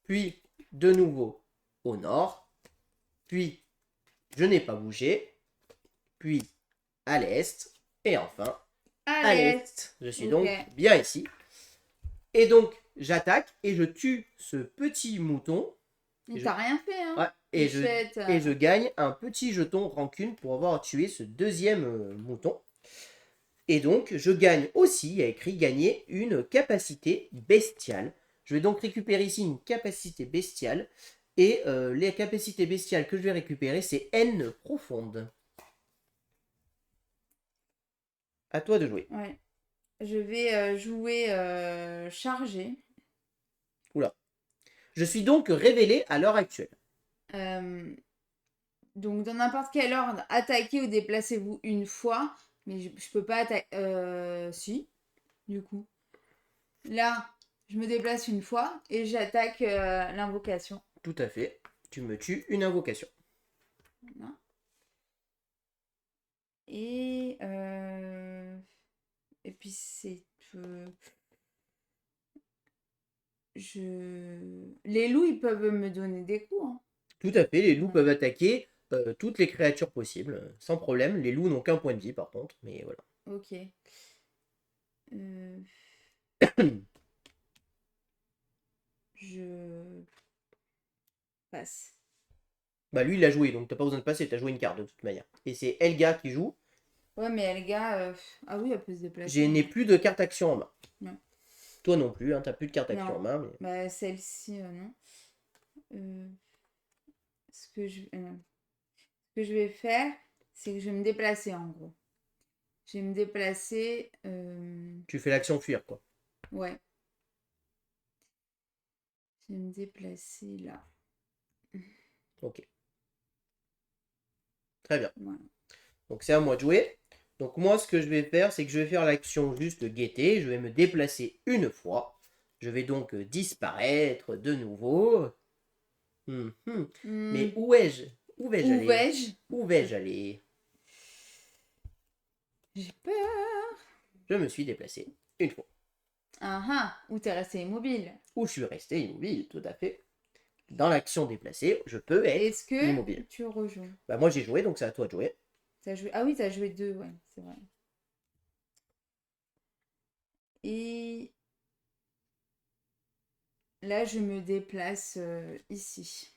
puis de nouveau au nord, puis je n'ai pas bougé, puis à l'est, et enfin à Allez. l'est. Je suis Ok. donc bien ici. Et donc j'attaque et je tue ce petit mouton. Il t'a rien fait, hein. Ouais, et Bichette, je gagne un petit jeton rancune pour avoir tué ce deuxième mouton. Et donc, je gagne aussi, il y a écrit gagner une capacité bestiale. Je vais donc récupérer ici une capacité bestiale. Et les capacités bestiales que je vais récupérer, c'est haine profonde. À toi de jouer. Ouais. Je vais jouer chargé. Oula. Je suis donc révélé à l'heure actuelle. Donc, dans n'importe quel ordre, attaquez ou déplacez-vous une fois. Mais je peux pas attaquer. Si, du coup. Là, je me déplace une fois et j'attaque l'invocation. Tout à fait. Tu me tues une invocation. Voilà. Et puis c'est. Les loups, ils peuvent me donner des coups, hein. Tout à fait, les loups Ouais. peuvent attaquer toutes les créatures possibles, sans problème. Les loups n'ont qu'un point de vie par contre, mais voilà. Ok. Euh, Je passe. Bah lui il a joué, donc t'as pas besoin de passer, t'as joué une carte de toute manière. Et c'est Elga qui joue. Ouais, mais Elga. Ah oui, elle peut se déplacer. Je n'ai plus de carte action en main. Ouais. Toi non plus, hein, t'as plus de carte action Non. en main. Mais... Bah, celle-ci, non. Euh, ce que je vais faire, c'est que je vais me déplacer en gros. Je vais me déplacer. Tu fais l'action fuir quoi. Ouais. Je vais me déplacer là. Ok. Très bien. Voilà. Donc c'est à moi de jouer. Donc moi ce que je vais faire, c'est que je vais faire l'action juste guetter. Je vais me déplacer une fois. Je vais donc disparaître de nouveau. Mais où ai-je? Où vais-je Où aller? vais-je? Où vais-je aller? J'ai peur. Je me suis déplacé une fois. Ah ah, où t'es resté immobile. Où je suis resté immobile, tout à fait. Dans l'action déplacée, je peux être Est-ce que immobile. tu rejoues? Bah moi j'ai joué, donc c'est à toi de jouer. T'as joué... Ah oui, t'as joué 2, ouais, c'est vrai. Et là, je me déplace ici.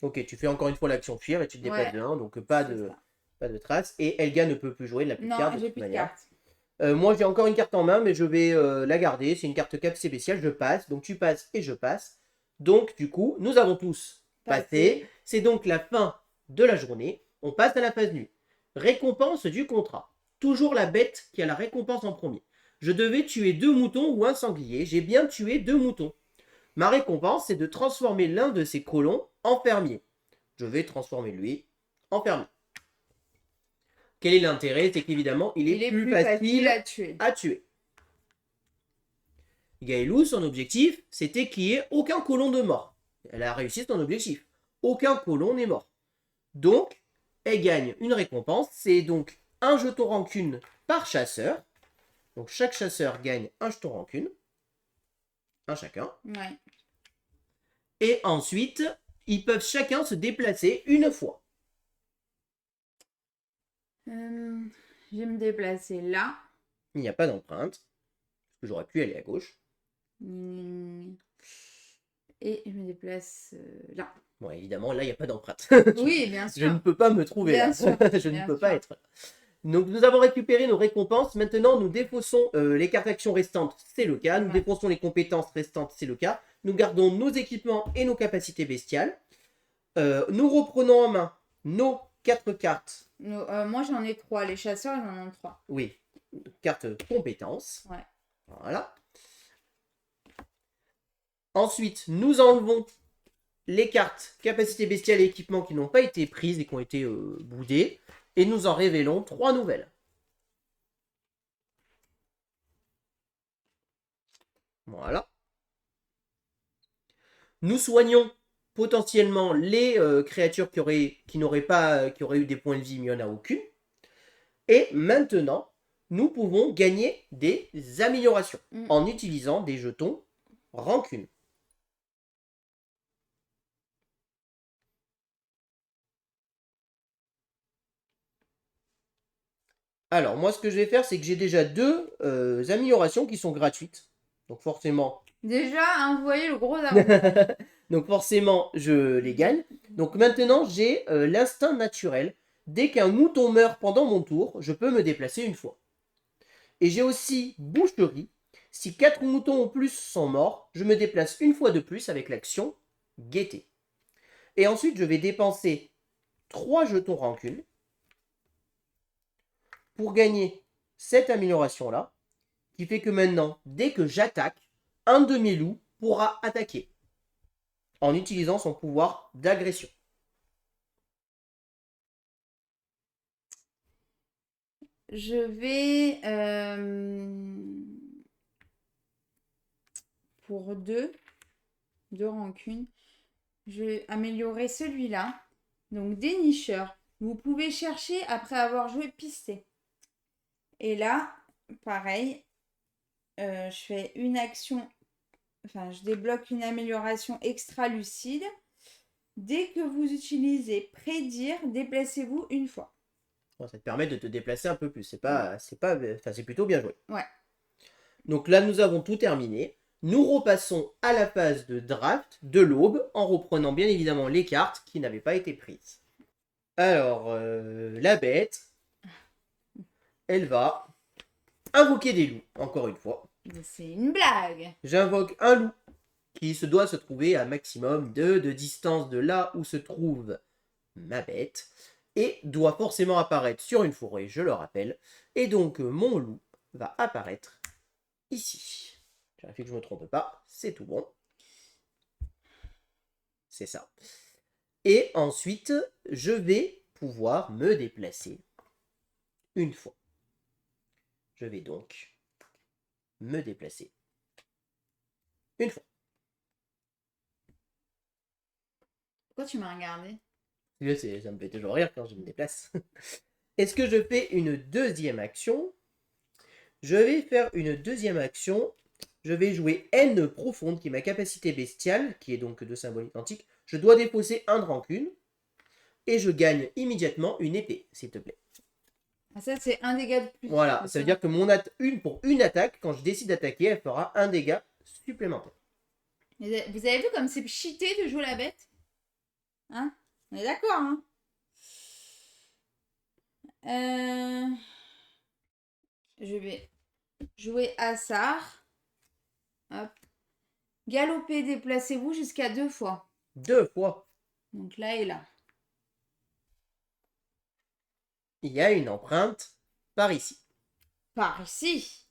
Ok, tu fais encore une fois l'action fuir et tu te déplaces Ouais, de 1, donc pas de traces. Et Elga ne peut plus jouer, elle n'a plus de non, carte de j'ai toute plus de manière. cartes. Moi j'ai encore une carte en main, mais je vais la garder. C'est une carte capacité spéciale, je passe. Donc tu passes et je passe. Donc du coup, nous avons tous passé. C'est donc la fin de la journée. On passe à la phase nuit. Récompense du contrat. Toujours la bête qui a la récompense en premier. Je devais tuer 2 moutons ou un sanglier. J'ai bien tué 2 moutons. Ma récompense, c'est de transformer l'un de ces colons en fermier. Je vais transformer lui enfermé. Quel est l'intérêt? C'est qu'évidemment, il est plus facile à tuer. Gaëlou, son objectif, c'était qu'il n'y ait aucun colon de mort. Elle a réussi son objectif. Aucun colon n'est mort. Donc, elle gagne une récompense. C'est donc un jeton rancune par chasseur. Donc, chaque chasseur gagne un jeton rancune. Un chacun. Ouais. Et ensuite, ils peuvent chacun se déplacer une fois. Je vais me déplacer là. Il n'y a pas d'empreinte. Parce que j'aurais pu aller à gauche. Et je me déplace là. Bon, évidemment, là, il n'y a pas d'empreinte. Oui, bien sûr. Je ne peux pas me trouver bien là. Sûr, je ne peux pas être là. Donc, nous avons récupéré nos récompenses. Maintenant, nous défaussons les cartes actions restantes, c'est le cas. Nous défaussons les compétences restantes, c'est le cas. Nous gardons nos équipements et nos capacités bestiales. Nous reprenons en main nos 4 cartes. Moi, j'en ai 3. Les chasseurs, ils en ont 3. Oui, cartes compétences. Ouais. Voilà. Ensuite, nous enlevons les cartes capacité bestiale et équipement qui n'ont pas été prises et qui ont été boudées. Et nous en révélons 3 nouvelles. Voilà. Nous soignons potentiellement les créatures qui auraient eu des points de vie, mais il n'y en a aucune. Et maintenant, nous pouvons gagner des améliorations en utilisant des jetons rancune. Alors, moi, ce que je vais faire, c'est que j'ai déjà 2 améliorations qui sont gratuites. Donc, forcément... Déjà, hein, vous voyez le gros avantage. Donc, forcément, je les gagne. Donc, maintenant, j'ai l'instinct naturel. Dès qu'un mouton meurt pendant mon tour, je peux me déplacer une fois. Et j'ai aussi boucherie. Si 4 moutons ou plus sont morts, je me déplace une fois de plus avec l'action gaieté. Et ensuite, je vais dépenser 3 jetons rancune pour gagner cette amélioration-là, qui fait que maintenant, dès que j'attaque, un de mes loups pourra attaquer en utilisant son pouvoir d'agression. Je vais pour 2 rancunes, je vais améliorer celui-là. Donc dénicheur. Vous pouvez chercher après avoir joué pisté. Et là, pareil, je fais une action, enfin je débloque une amélioration extra lucide. Dès que vous utilisez prédire, déplacez-vous une fois. Bon, ça te permet de te déplacer un peu plus. C'est plutôt bien joué. Ouais. Donc là, nous avons tout terminé. Nous repassons à la phase de draft de l'aube en reprenant bien évidemment les cartes qui n'avaient pas été prises. Alors, la bête, elle va invoquer des loups, encore une fois. C'est une blague. J'invoque un loup qui doit se trouver à maximum 2 de distance de là où se trouve ma bête et doit forcément apparaître sur une forêt, je le rappelle. Et donc, mon loup va apparaître ici. Je vérifie que je ne me trompe pas, c'est tout bon. C'est ça. Et ensuite, je vais pouvoir me déplacer une fois. Je vais donc me déplacer une fois. Pourquoi tu m'as regardé? Ça me fait toujours rire quand je me déplace. Est-ce que je fais une deuxième action? Je vais faire une deuxième action. Je vais jouer haine profonde, qui est ma capacité bestiale, qui est donc de symbole identique. Je dois déposer un de rancune. Et je gagne immédiatement une épée, s'il te plaît. Ah, ça, c'est un dégât de plus. Voilà, ça veut dire que pour une attaque, quand je décide d'attaquer, elle fera un dégât supplémentaire. Vous avez vu comme c'est cheaté de jouer la bête? Hein? On est d'accord, hein? Je vais jouer Assar. Hop. Galoper, déplacez-vous jusqu'à 2 fois. 2 fois. Donc là et là. Il y a une empreinte par ici. Par ici.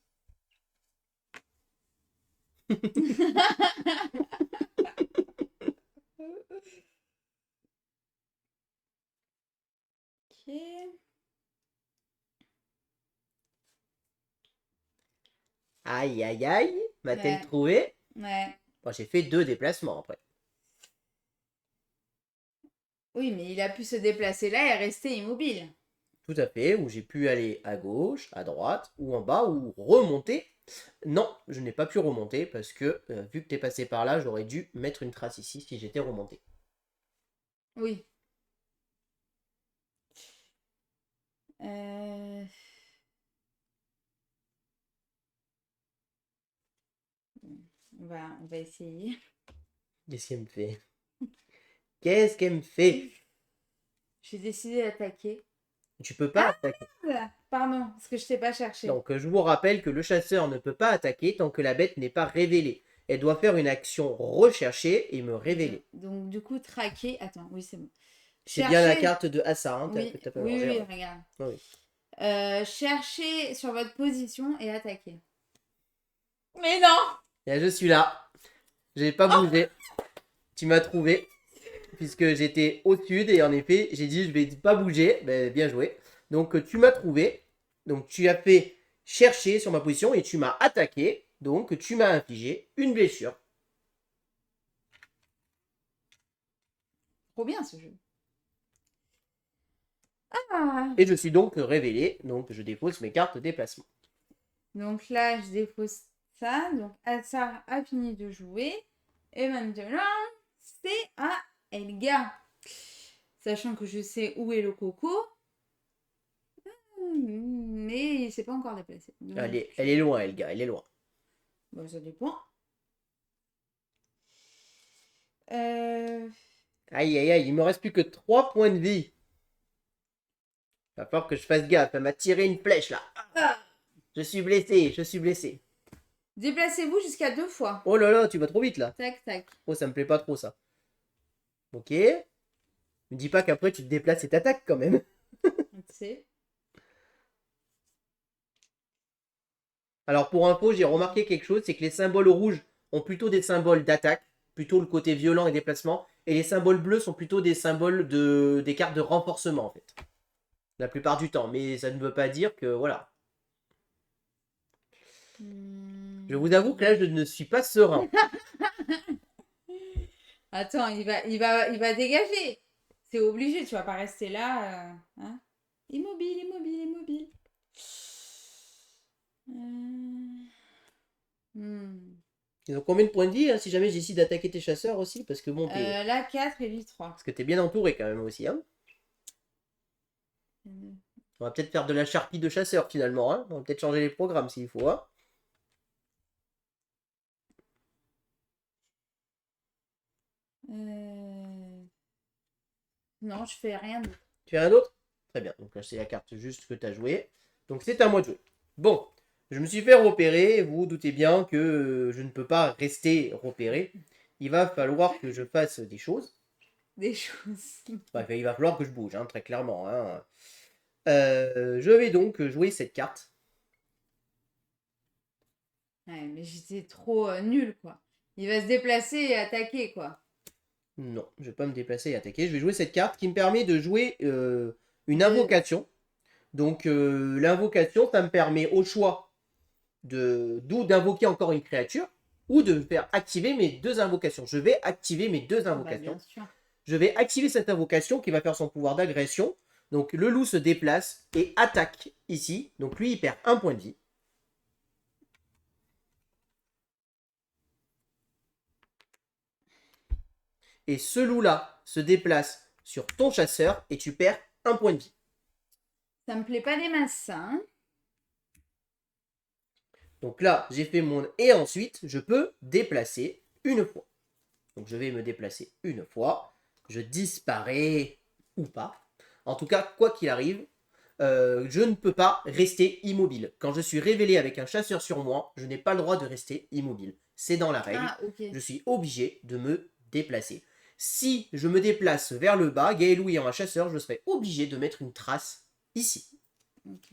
Aïe, aïe, aïe. M'a-t-elle Ouais. trouvé? Ouais. Bon, j'ai fait 2 déplacements après. Oui, mais il a pu se déplacer là et rester immobile. Tout à fait, où j'ai pu aller à gauche, à droite, ou en bas, ou remonter. Non, je n'ai pas pu remonter parce que, vu que tu es passé par là, j'aurais dû mettre une trace ici si j'étais remonté. Oui. Euh, on va essayer. Qu'est-ce qu'elle me fait? Qu'est-ce qu'elle me fait? J'ai décidé d'attaquer. Tu peux pas attaquer. Pardon, parce que je t'ai pas cherché. Donc, je vous rappelle que le chasseur ne peut pas attaquer tant que la bête n'est pas révélée. Elle doit faire une action recherchée et me révéler. Donc, du coup, traquer. Attends, oui, c'est bon. C'est bien la Chercher. carte de Assar, hein, Oui, que tu as pas oui, mangé. oui, Ouais. regarde. Oui. Chercher sur votre position et attaquer. Mais non! Et je suis là. J'ai pas bougé. Tu m'as trouvé. Puisque j'étais au sud et en effet, j'ai dit je vais pas bouger. Ben, bien joué. Donc, tu m'as trouvé. Donc, tu as fait chercher sur ma position et tu m'as attaqué. Donc, tu m'as infligé une blessure. Trop bien ce jeu. Ah! Et je suis donc révélé. Donc, je dépose mes cartes de déplacement. Donc là, je dépose ça. Donc Assar a fini de jouer. Et maintenant, c'est à Elga. Sachant que je sais où est le coco. Mais il s'est pas encore déplacé. Donc, Elle est loin, Elga, elle est loin. bon, ça dépend. Euh... Aïe, aïe, aïe, il me reste plus que 3 points de vie. Va falloir que je fasse gaffe, elle m'a tiré une flèche là. Ah! Je suis blessé, je suis blessé. Déplacez-vous jusqu'à 2 fois. Oh là là, tu vas trop vite là. Tac, tac. Oh, ça me plaît pas trop ça. Ok. Me dis pas qu'après tu te déplaces et t'attaques quand même. Tu sais. Alors pour info, j'ai remarqué quelque chose, c'est que les symboles rouges ont plutôt des symboles d'attaque, plutôt le côté violent et déplacement, et les symboles bleus sont plutôt des symboles des cartes de renforcement en fait. La plupart du temps, mais ça ne veut pas dire que voilà. Je vous avoue que là je ne suis pas serein. Attends, il va dégager. C'est obligé, tu vas pas rester là. Hein. Immobile, immobile, immobile. Ils ont combien de points de vie hein, si jamais j'essaie d'attaquer tes chasseurs aussi? Parce que bon, Là, 4 et lui 3. parce que t'es bien entouré quand même aussi. Hein. On va peut-être faire de la charpie de chasseurs finalement. Hein. On va peut-être changer les programmes s'il faut. Hein. Non, je fais rien d'autre. Tu as un autre? Très bien. Donc là, c'est la carte juste que tu as jouée. Donc c'est à moi de jouer. Bon, je me suis fait repérer. Vous, vous doutez bien que je ne peux pas rester repéré. Il va falloir que je fasse des choses. Des choses. Bref, il va falloir que je bouge, hein, très clairement. Hein. Je vais donc jouer cette carte. Ouais, mais j'étais trop nulle, quoi. Il va se déplacer et attaquer, quoi. Non, je vais pas me déplacer et attaquer. Je vais jouer cette carte qui me permet de jouer une invocation. Donc l'invocation, ça me permet au choix d'invoquer encore une créature ou de faire activer mes 2 invocations. Je vais activer mes 2 invocations. Bien sûr. Je vais activer cette invocation qui va faire son pouvoir d'agression. Donc le loup se déplace et attaque ici. Donc lui, il perd 1 point de vie. Et ce loup-là se déplace sur ton chasseur et tu perds 1 point de vie. Ça me plaît pas des masses, ça. Hein. Donc là, j'ai fait mon... Et ensuite, je peux déplacer une fois. Donc je vais me déplacer une fois. Je disparais ou pas. En tout cas, quoi qu'il arrive, je ne peux pas rester immobile. Quand je suis révélé avec un chasseur sur moi, je n'ai pas le droit de rester immobile. C'est dans la règle. Ah, ok. Je suis obligé de me déplacer. Si je me déplace vers le bas, Gaëlou ayant un chasseur, je serai obligé de mettre une trace ici. Ok.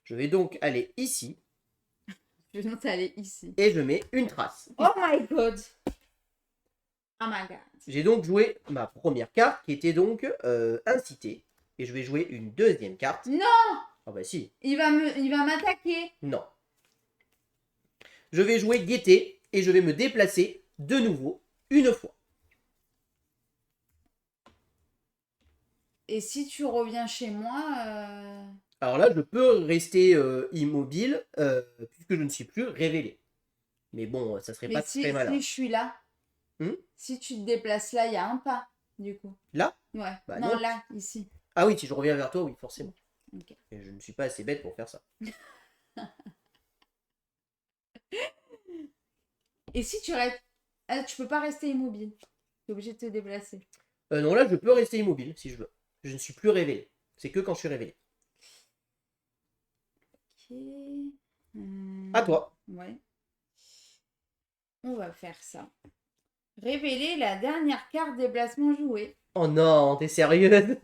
Je vais donc aller ici. Je vais aller ici. Et je mets une trace. Oh my god! Oh my god. J'ai donc joué ma première carte qui était donc incitée. Et je vais jouer une deuxième carte. Non! Ah bah si. Il va m'attaquer. Non. Je vais jouer gaieté et je vais me déplacer de nouveau une fois. Et si tu reviens chez moi... Alors là, je peux rester immobile puisque je ne suis plus révélé. Mais bon, ça serait Mais pas très malin. si je suis là, si tu te déplaces là, il y a un pas, du coup. Là? Ouais. Bah non, non. là, ici. Ah oui, si je reviens vers toi, oui, forcément. Ok. Et je ne suis pas assez bête pour faire ça. Et si tu restes... Ah, tu peux pas rester immobile. Tu es obligé de te déplacer. Non, là, je peux rester immobile si je veux. Je ne suis plus révélé. C'est que quand je suis révélé. Ok. À toi. Ouais. On va faire ça. Révéler la dernière carte déplacement jouée. Oh non, t'es sérieuse?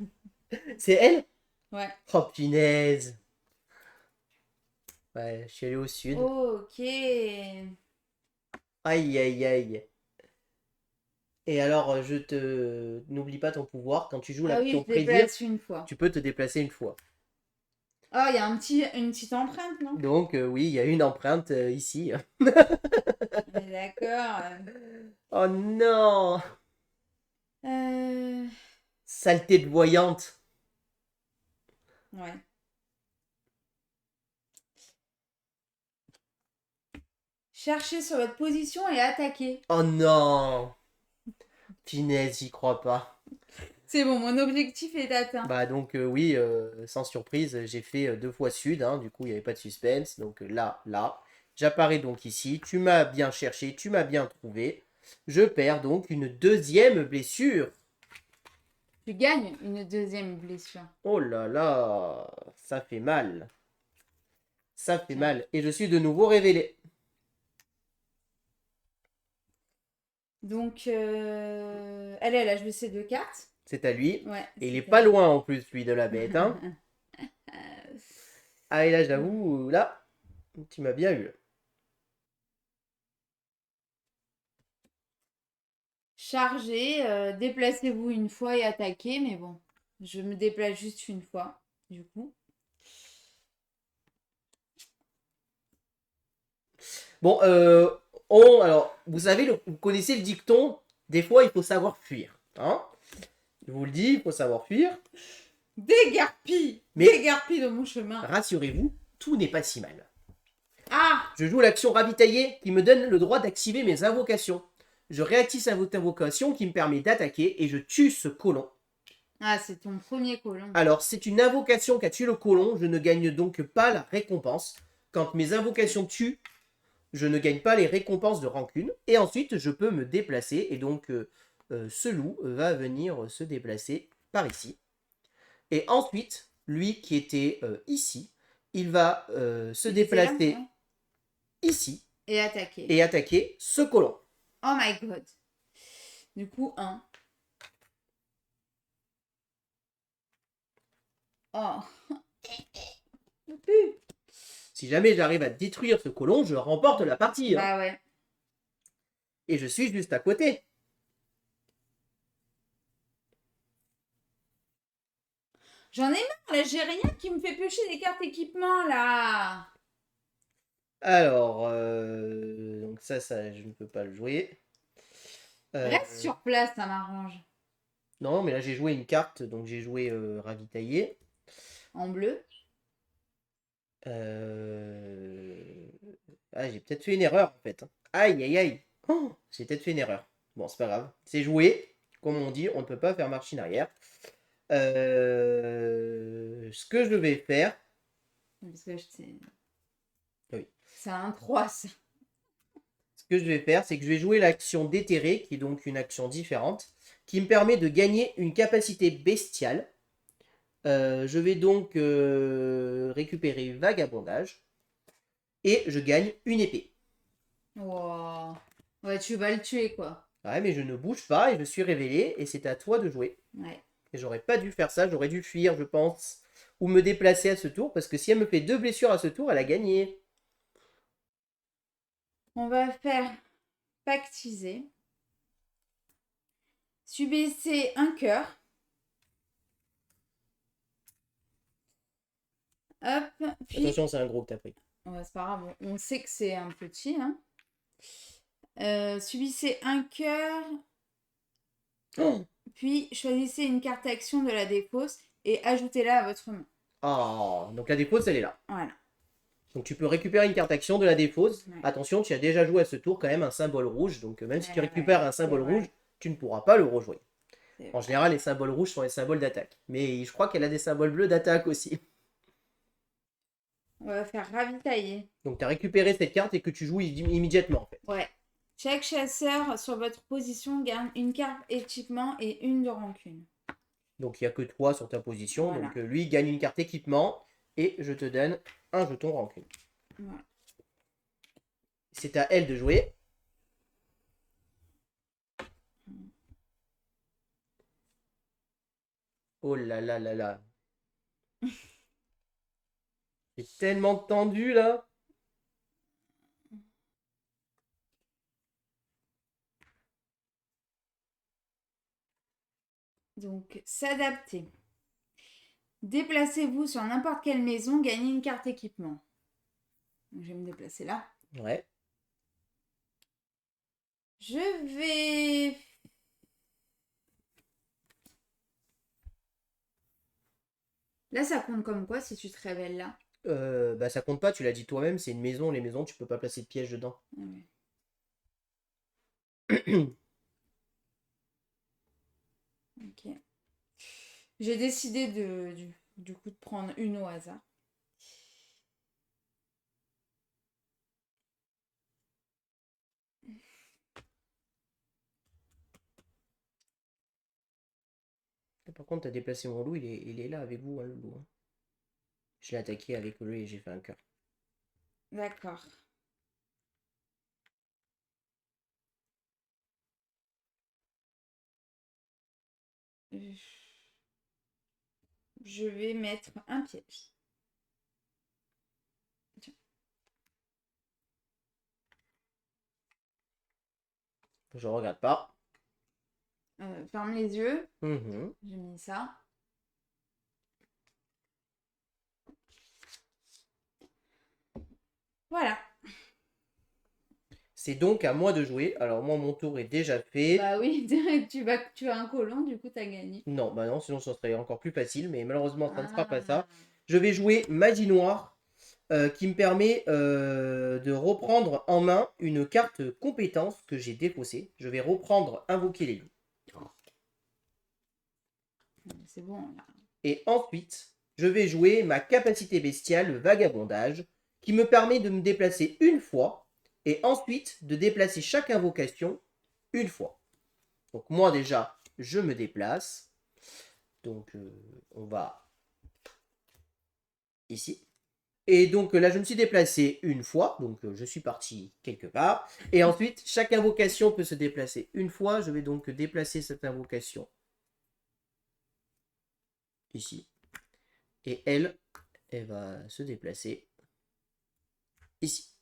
C'est elle? Ouais. Oh punaise. Ouais, je suis allé au sud. Ok. Aïe, aïe, aïe. Et alors, N'oublie pas ton pouvoir. Quand tu joues Ah oui, l'action je prédire, déplace une fois. tu peux te déplacer une fois. Oh, il y a une petite empreinte, non? Donc, oui, il y a une empreinte ici. D'accord. Oh non! Euh... Saleté de voyante. Ouais. Cherchez sur votre position et attaquez. Oh non! Punaise, j'y crois pas. C'est bon, mon objectif est atteint. Bah donc oui, sans surprise, j'ai fait 2 fois sud, hein, du coup il n'y avait pas de suspense. Donc là, là, j'apparais donc ici, tu m'as bien cherché, tu m'as bien trouvé. Je perds donc une deuxième blessure. Tu gagnes une deuxième blessure. Oh là là, ça fait mal. Ça fait Tiens. mal. Et je suis de nouveau révélé. Donc, elle a joué ses 2 cartes. C'est à lui. Ouais. Et il est pas loin en plus, lui, de la bête. Hein. Ah et là, j'avoue, là, tu m'as bien eu. Chargez, déplacez-vous une fois et attaquez, mais bon, je me déplace juste une fois, du coup. Bon, alors, vous savez, vous connaissez le dicton, des fois, il faut savoir fuir. Hein, je vous le dis, il faut savoir fuir. Dégarpille! Mais- Dégarpille de mon chemin. Rassurez-vous, tout n'est pas si mal. Ah! Je joue l'action ravitailler qui me donne le droit d'activer mes invocations. Je réactive cette invocation qui me permet d'attaquer et je tue ce colon. Ah, c'est ton premier colon. Alors, c'est une invocation qui a tué le colon, je ne gagne donc pas la récompense. Quand mes invocations tuent, je ne gagne pas les récompenses de rancune. Et ensuite, je peux me déplacer. Et donc, ce loup va venir se déplacer par ici. Et ensuite, lui qui était ici, il va se déplacer là, ouais. ici. Et attaquer. Et attaquer ce colon. Oh my god. Du coup, 1. Oh. Si jamais j'arrive à détruire ce colon, je remporte la partie. Hein. Bah ouais. Et je suis juste à côté. J'en ai marre, là, j'ai rien qui me fait piocher des cartes équipement, là. Alors, donc ça, je ne peux pas le jouer. Reste sur place, ça m'arrange. Non, mais là j'ai joué une carte, donc j'ai joué ravitailler. En bleu. Ah, j'ai peut-être fait une erreur en fait. Aïe, aïe, aïe. Oh, j'ai peut-être fait une erreur. Bon, c'est pas grave. C'est joué. Comme on dit, on ne peut pas faire marche en arrière. Ce que je vais faire. Parce que c'est... Oui. C'est un 3, ça. Ce que je vais faire, c'est que je vais jouer l'action déterrée, qui est donc une action différente, qui me permet de gagner une capacité bestiale. Je vais donc récupérer vagabondage. Et je gagne une épée. Wow. Ouais, tu vas le tuer, quoi. Ouais, mais je ne bouge pas et je suis révélé. Et c'est à toi de jouer. Ouais. Et j'aurais pas dû faire ça. J'aurais dû fuir, je pense. Ou me déplacer à ce tour. Parce que si elle me fait 2 blessures à ce tour, elle a gagné. On va faire pactiser. Subissez un cœur. Hop. Puis... Attention, c'est un gros que t'as pris. Ouais, c'est pas grave, on sait que c'est un petit. Hein. Subissez un cœur. Oh, Puis choisissez une carte action de la défausse et ajoutez-la à votre main. oh, donc la défausse, elle est là. Voilà. Donc tu peux récupérer une carte action de la défausse. Ouais. Attention, tu as déjà joué à ce tour quand même un symbole rouge. Donc même si tu Ouais, récupères ouais, un symbole c'est vrai. rouge, tu ne pourras pas le rejouer. C'est En vrai. général, les symboles rouges sont les symboles d'attaque. Mais je crois qu'elle a des symboles bleus d'attaque aussi. On va faire ravitailler. Donc tu as récupéré cette carte et que tu joues immédiatement en fait. Ouais. Chaque chasseur sur votre position gagne une carte équipement et une de rancune. Donc il n'y a que toi sur ta position. Voilà. Donc lui gagne une carte équipement et je te donne un jeton rancune. Voilà. C'est à elle de jouer. Oh là là là là. C'est tellement tendu là. Donc, s'adapter. Déplacez-vous sur n'importe quelle maison, gagnez une carte équipement. Donc, je vais me déplacer là. Ouais. Je vais... Là, ça compte comme quoi si tu te révèles là? Bah ça compte pas, tu l'as dit toi-même, c'est une maison, les maisons, tu peux pas placer de piège dedans. Ouais. Ok. J'ai décidé du coup de prendre une au hasard. Par contre, t'as déplacé mon loup, il est là avec vous, hein, le loup. Hein. Je l'ai attaqué avec lui et j'ai fait un cœur. D'accord. Je vais mettre un piège. Tiens. Je regarde pas. Ferme les yeux. Mhm. J'ai mis ça. Voilà. C'est donc à moi de jouer. Alors moi, mon tour est déjà fait. Bah oui, tu as un colon, du coup, t'as gagné. Non, bah non, sinon ça serait encore plus facile, mais malheureusement, ça ne sera pas Ah. ça. Je vais jouer Magie Noire, qui me permet de reprendre en main une carte compétence que j'ai défaussée. Je vais reprendre Invoquer les loups. C'est bon, là. Et ensuite, je vais jouer ma capacité bestiale, le vagabondage, qui me permet de me déplacer une fois, et ensuite de déplacer chaque invocation une fois. Donc moi déjà, je me déplace. Donc on va ici. Et donc là, je me suis déplacé une fois, donc je suis parti quelque part. Et ensuite, chaque invocation peut se déplacer une fois. Je vais donc déplacer cette invocation ici. Et elle va se déplacer ici.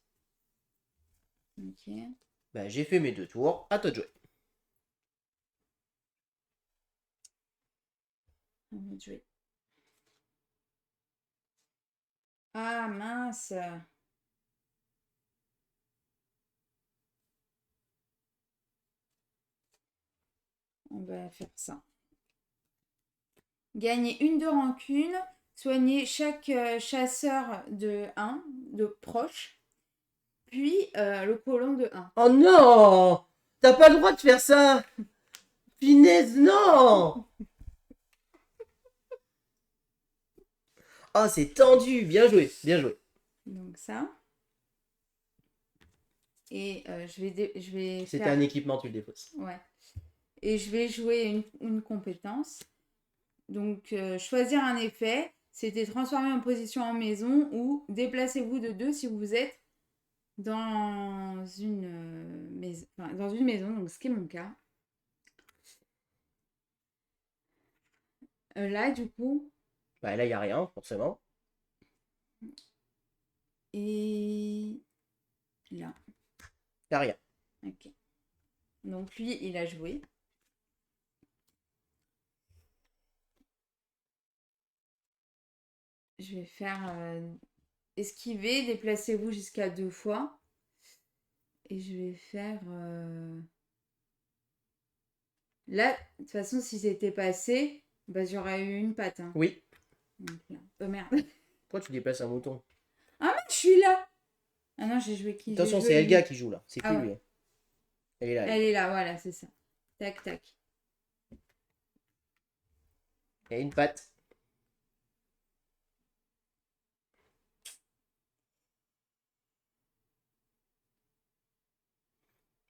Ok. Bah, j'ai fait mes 2 tours. À toi de jouer. On va jouer. Ah mince. On va faire ça. Gagnez une de rancune. Soignez chaque chasseur de 1, de proche. Puis le colon de 1. Oh non! T'as pas le droit de faire ça! Finesse, non! Oh, c'est tendu! Bien joué, bien joué. Donc ça. Et je vais C'était faire... un équipement, tu le défausses. Ouais. Et je vais jouer une compétence. Donc, choisir un effet, c'était transformer en position en maison ou déplacez-vous de 2 si vous êtes dans une maison. Enfin, dans une maison, donc ce qui est mon cas. Là, du coup. Bah là, il n'y a rien, forcément. Et là. Il n'y a rien. Ok. Donc lui, il a joué. je vais faire esquiver, déplacez-vous jusqu'à 2 fois. Et je vais faire... Là, de toute façon, si c'était passé, bah, j'aurais eu une patte. Hein. Oui. Donc, là. Oh merde. Pourquoi tu déplaces un mouton? Ah, mais je suis là. Ah non, j'ai joué qui? Attention, J'ai c'est joué Elga lui. qui joue là. C'est Ah plus ouais. lui. Hein. Elle est là. Elle est là, voilà, c'est ça. Tac, tac. Il y a une patte.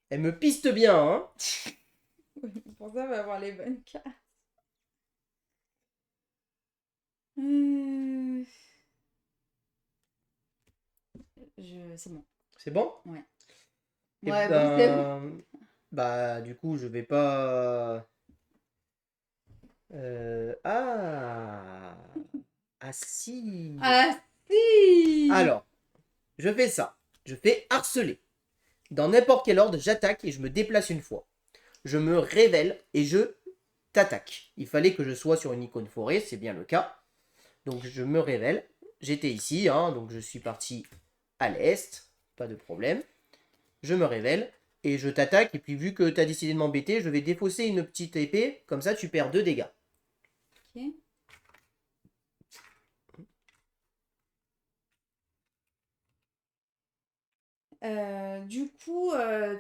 Elle me piste bien, hein. Pour ça, on va avoir les bonnes cartes. C'est bon. C'est bon? Ouais. Eh Ouais, bon, c'est bon. bah, du coup, je vais pas. Ah! Ah si! Ah si! Alors, je fais ça. Je fais harceler. Dans n'importe quel ordre, j'attaque et je me déplace une fois. Je me révèle et je t'attaque. Il fallait que je sois sur une icône forêt, c'est bien le cas. Donc je me révèle. J'étais ici, hein, donc je suis parti à l'est. Pas de problème. Je me révèle et je t'attaque. Et puis vu que tu as décidé de m'embêter, je vais défausser une petite épée. Comme ça, tu perds 2 dégâts. Ok. Du coup,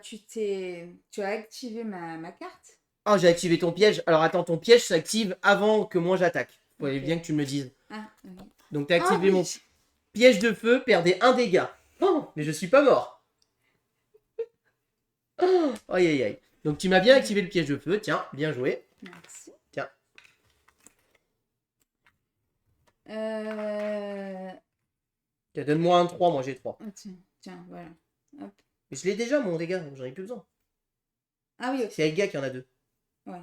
tu as activé ma carte. Ah, j'ai activé ton piège. Alors attends, ton piège s'active avant que moi j'attaque. Il fallait Ok. bien que tu me le dises. Ah, oui. Donc t'as activé Ah, mon oui. piège de feu, perdez 1 dégât. Oh, mais je suis pas mort. Oh, aïe aïe aïe. Donc tu m'as bien activé le piège de feu. Tiens, bien joué. Merci. Tiens. Tiens, donne-moi un 3, moi j'ai 3. Oh, tiens, voilà. Hop. Mais je l'ai déjà mon dégât, donc j'en ai plus besoin. Ah oui, ok. C'est Elga qui en a 2. Ouais.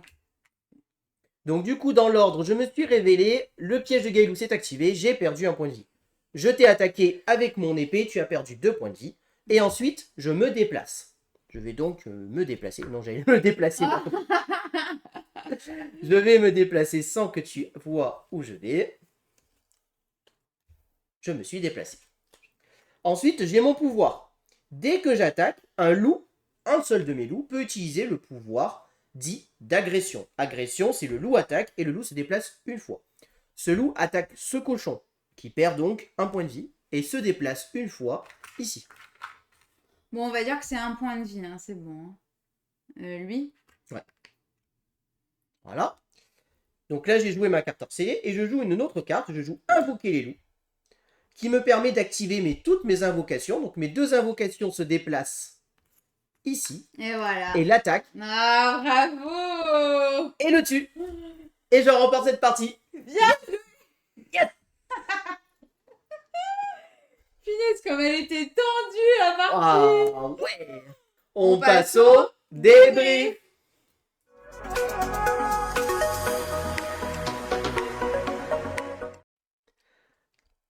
Donc du coup, dans l'ordre, je me suis révélé, le piège de Gailou s'est activé, j'ai perdu 1 point de vie. Je t'ai attaqué avec mon épée, tu as perdu 2 points de vie. Et ensuite, je me déplace. Je vais donc me déplacer. Non, j'allais me déplacer. Ah. Je vais me déplacer sans que tu vois où je vais. Je me suis déplacé. Ensuite, j'ai mon pouvoir. Dès que j'attaque, un loup, un seul de mes loups, peut utiliser le pouvoir dit d'agression. Agression, c'est le loup attaque et le loup se déplace une fois. Ce loup attaque ce cochon, qui perd donc 1 point de vie, et se déplace une fois ici. Bon, on va dire que c'est 1 point de vie, hein, c'est bon. Hein. Lui? Ouais. Voilà. Donc là, j'ai joué ma carte harcelée, et je joue une autre carte, je joue invoquer les loups, qui me permet d'activer toutes mes invocations. Donc mes 2 invocations se déplacent ici. Et voilà. Et l'attaque. Ah, bravo! Et le tue. Et je remporte cette partie. Bien! Yes! Punaise, comme elle était tendue la partie! Ah ouais! On passe au débrief.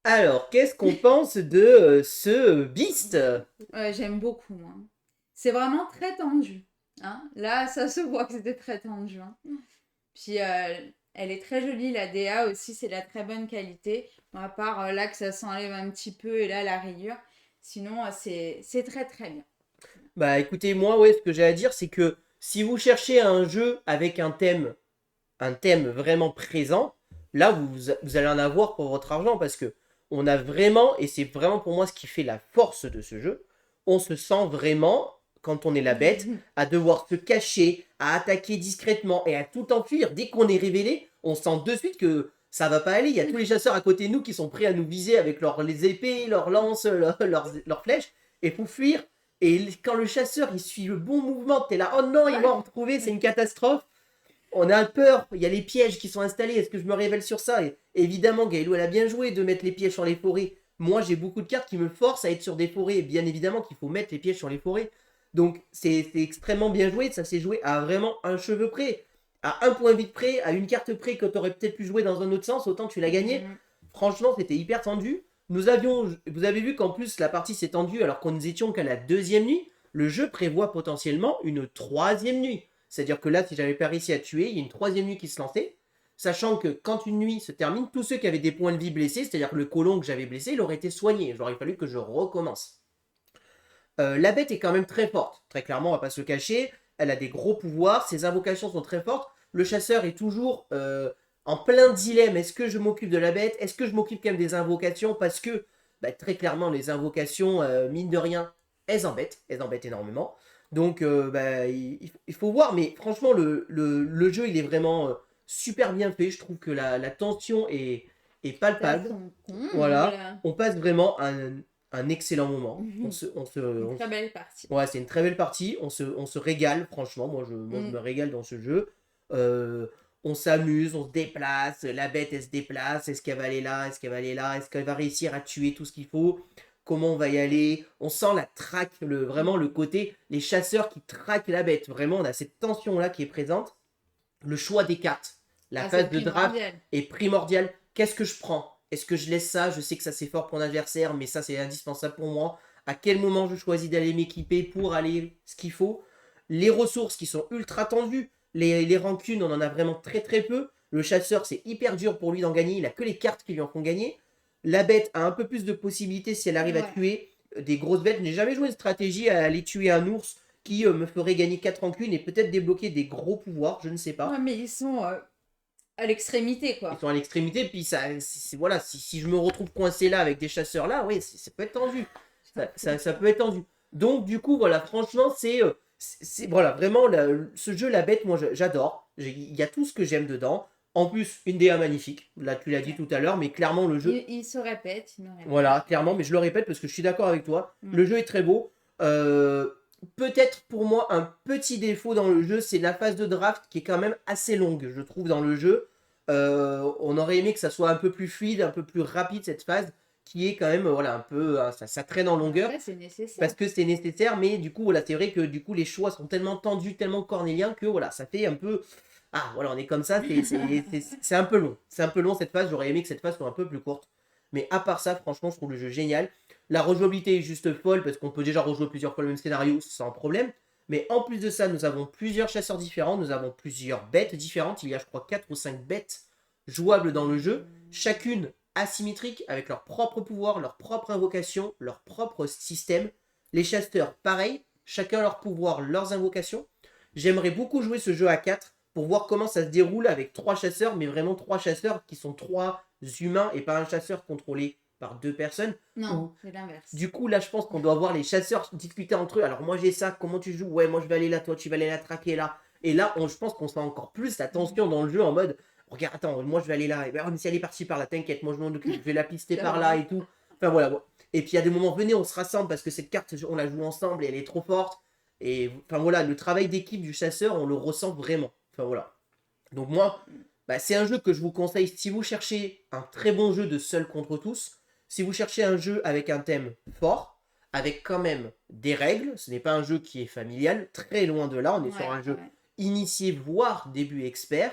Alors, qu'est-ce qu'on pense de ce Beast? J'aime beaucoup, moi. C'est vraiment très tendu. Hein. Là, ça se voit que c'était très tendu. Hein. Puis, elle est très jolie, la DA aussi, c'est de la très bonne qualité. Bon, à part là que ça s'enlève un petit peu et là, la rayure. Sinon, c'est très très bien. Bah écoutez, moi, ouais, ce que j'ai à dire, c'est que si vous cherchez un jeu avec un thème vraiment présent, là, vous allez en avoir pour votre argent parce que on a vraiment, et c'est vraiment pour moi ce qui fait la force de ce jeu, on se sent vraiment, quand on est la bête, à devoir se cacher, à attaquer discrètement et à tout enfuir. Dès qu'on est révélé, on sent de suite que ça va pas aller. Il y a tous les chasseurs à côté de nous qui sont prêts à nous viser avec les épées, leurs lances, leurs flèches, et pour fuir. Et quand le chasseur, il suit le bon mouvement, t'es là, oh non, il va en retrouver, c'est une catastrophe. On a peur, il y a les pièges qui sont installés, est-ce que je me révèle sur ça? Et évidemment, Gaëlou, elle a bien joué de mettre les pièges sur les forêts. Moi, j'ai beaucoup de cartes qui me forcent à être sur des forêts, et bien évidemment qu'il faut mettre les pièges sur les forêts. Donc, c'est extrêmement bien joué, ça s'est joué à vraiment un cheveu près. À 1 point de vie près, à une carte près que tu aurais peut-être pu jouer dans un autre sens, autant tu l'as gagné. Franchement, c'était hyper tendu. Vous avez vu qu'en plus, la partie s'est tendue alors qu'on nous étions qu'à la 2e nuit. Le jeu prévoit potentiellement une 3e nuit. C'est-à-dire que là, si j'avais pas réussi à tuer, il y a une 3e nuit qui se lançait. sachant que quand une nuit se termine, tous ceux qui avaient des points de vie blessés, c'est-à-dire que le colon que j'avais blessé, il aurait été soigné. J'aurais fallu que je recommence. La bête est quand même très forte. Très clairement, on va pas se le cacher. Elle a des gros pouvoirs. Ses invocations sont très fortes. Le chasseur est toujours en plein dilemme. Est-ce que je m'occupe de la bête? Est-ce que je m'occupe quand même des invocations? Parce que, très clairement, les invocations, mine de rien, elles embêtent. Elles embêtent énormément. Donc, il faut voir. Mais franchement, le jeu, il est vraiment super bien fait. Je trouve que la tension est palpable. Voilà. On passe vraiment un excellent moment. Une très belle partie. Ouais, c'est une très belle partie. On se régale, franchement. Moi, je me régale dans ce jeu. On s'amuse, on se déplace. La bête, elle se déplace. Est-ce qu'elle va aller là? Est-ce qu'elle va aller là? Est-ce qu'elle va réussir à tuer tout ce qu'il faut? Comment on va y aller? On sent la traque, vraiment le côté, les chasseurs qui traquent la bête. Vraiment, on a cette tension-là qui est présente. Le choix des cartes, la phase de draft est primordiale. Qu'est-ce que je prends? Est-ce que je laisse ça? Je sais que ça c'est fort pour l'adversaire, mais ça c'est indispensable pour moi. À quel moment je choisis d'aller m'équiper pour aller ce qu'il faut? Les ressources qui sont ultra tendues. Les rancunes, on en a vraiment très très peu. Le chasseur, c'est hyper dur pour lui d'en gagner. Il a que les cartes qui lui en font gagner. La bête a un peu plus de possibilités si elle arrive à tuer des grosses bêtes. Je n'ai jamais joué une stratégie à aller tuer un ours qui me ferait gagner 4 rancunes et peut-être débloquer des gros pouvoirs, je ne sais pas. Ouais, mais ils sont à l'extrémité, quoi. Ils sont à l'extrémité, puis ça, voilà, si je me retrouve coincé là avec des chasseurs là, oui, ça peut être tendu. Ça peut être tendu. Donc, du coup, voilà, franchement, c'est voilà, vraiment, ce jeu, la bête, moi, j'adore. Il y a tout ce que j'aime dedans. En plus, une DA magnifique. Là, tu l'as dit tout à l'heure, mais clairement, le jeu. Il se répète, Voilà, clairement, mais je le répète parce que je suis d'accord avec toi. Le jeu est très beau. Peut-être pour moi, un petit défaut dans le jeu, c'est la phase de draft qui est quand même assez longue, je trouve, dans le jeu. On aurait aimé que ça soit un peu plus fluide, un peu plus rapide cette phase, qui est quand même voilà un peu ça traîne en longueur. Après, c'est nécessaire. Parce que c'est nécessaire, mais du coup voilà, c'est vrai que du coup les choix sont tellement tendus, tellement cornéliens que voilà, ça fait un peu voilà, on est comme ça, c'est un peu long. C'est un peu long cette phase, j'aurais aimé que cette phase soit un peu plus courte. Mais à part ça, franchement, je trouve le jeu génial. La rejouabilité est juste folle parce qu'on peut déjà rejouer plusieurs fois le même scénario sans problème. Mais en plus de ça, nous avons plusieurs chasseurs différents, nous avons plusieurs bêtes différentes. Il y a, je crois, 4 ou 5 bêtes jouables dans le jeu, chacune asymétrique avec leur propre pouvoir, leur propre invocation, leur propre système. Les chasseurs, pareil, chacun leur pouvoir, leurs invocations. J'aimerais beaucoup jouer ce jeu à 4 pour voir comment ça se déroule avec 3 chasseurs, mais vraiment 3 chasseurs qui sont 3 humains et pas un chasseur contrôlé par 2 personnes. Non, c'est l'inverse. Du coup, là, je pense qu'on doit voir les chasseurs discuter entre eux. Alors, moi, j'ai ça, comment tu joues? Ouais, moi, je vais aller là, toi, tu vas aller la traquer là. Et là, je pense qu'on sent encore plus la tension dans le jeu en mode, regarde, attends, moi, je vais aller là. Et ben, si elle est partie par là, t'inquiète, moi, je m'en occupe, je vais la pister par là et tout. Enfin, voilà. Et puis, il y a des moments, venez, on se rassemble parce que cette carte, on la joue ensemble et elle est trop forte. Et enfin, voilà, le travail d'équipe du chasseur, on le ressent vraiment. Enfin, voilà. Donc, moi, c'est un jeu que je vous conseille si vous cherchez un très bon jeu de seul contre tous. Si vous cherchez un jeu avec un thème fort, avec quand même des règles, ce n'est pas un jeu qui est familial, très loin de là, on est sur un jeu initié, voire début expert,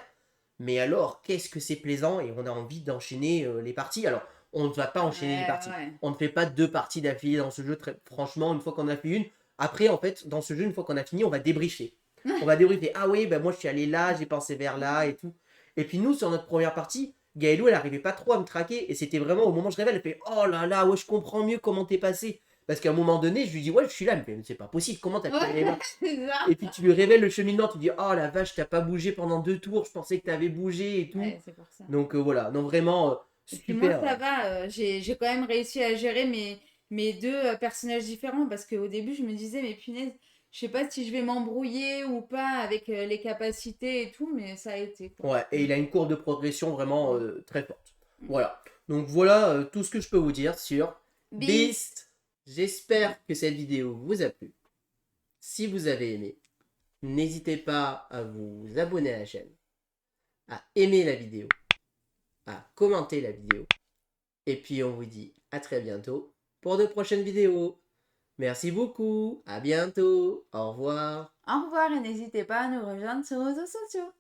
mais alors, qu'est-ce que c'est plaisant et on a envie d'enchaîner les parties. Alors, on ne va pas enchaîner les parties. On ne fait pas 2 parties d'affilée dans ce jeu, franchement, une fois qu'on a fait une. Après, en fait, dans ce jeu, une fois qu'on a fini, on va débriefer. On va débriefer, ah oui, moi je suis allé là, j'ai pensé vers là et tout. Et puis nous, sur notre première partie, Gaëlou, elle arrivait pas trop à me traquer. Et c'était vraiment au moment où je révèle, elle fait oh là là, ouais, je comprends mieux comment t'es passé. Parce qu'à un moment donné, je lui dis ouais, je suis là. Mais c'est pas possible, comment t'as pu aller là? Et puis tu lui révèles le cheminement, tu dis oh la vache, t'as pas bougé pendant 2 tours, je pensais que t'avais bougé et tout. Ouais, c'est pour ça. Donc voilà, non vraiment super. Moi, ça va, j'ai quand même réussi à gérer mes 2 personnages différents. Parce qu'au début, je me disais, mais punaise, je sais pas si je vais m'embrouiller ou pas avec les capacités et tout, mais ça a été. Quoi. Ouais, et il a une courbe de progression vraiment très forte. Voilà. Donc voilà tout ce que je peux vous dire sur Beast. J'espère que cette vidéo vous a plu. Si vous avez aimé, n'hésitez pas à vous abonner à la chaîne, à aimer la vidéo, à commenter la vidéo. Et puis on vous dit à très bientôt pour de prochaines vidéos. Merci beaucoup, à bientôt, au revoir. Au revoir et n'hésitez pas à nous rejoindre sur les réseaux sociaux.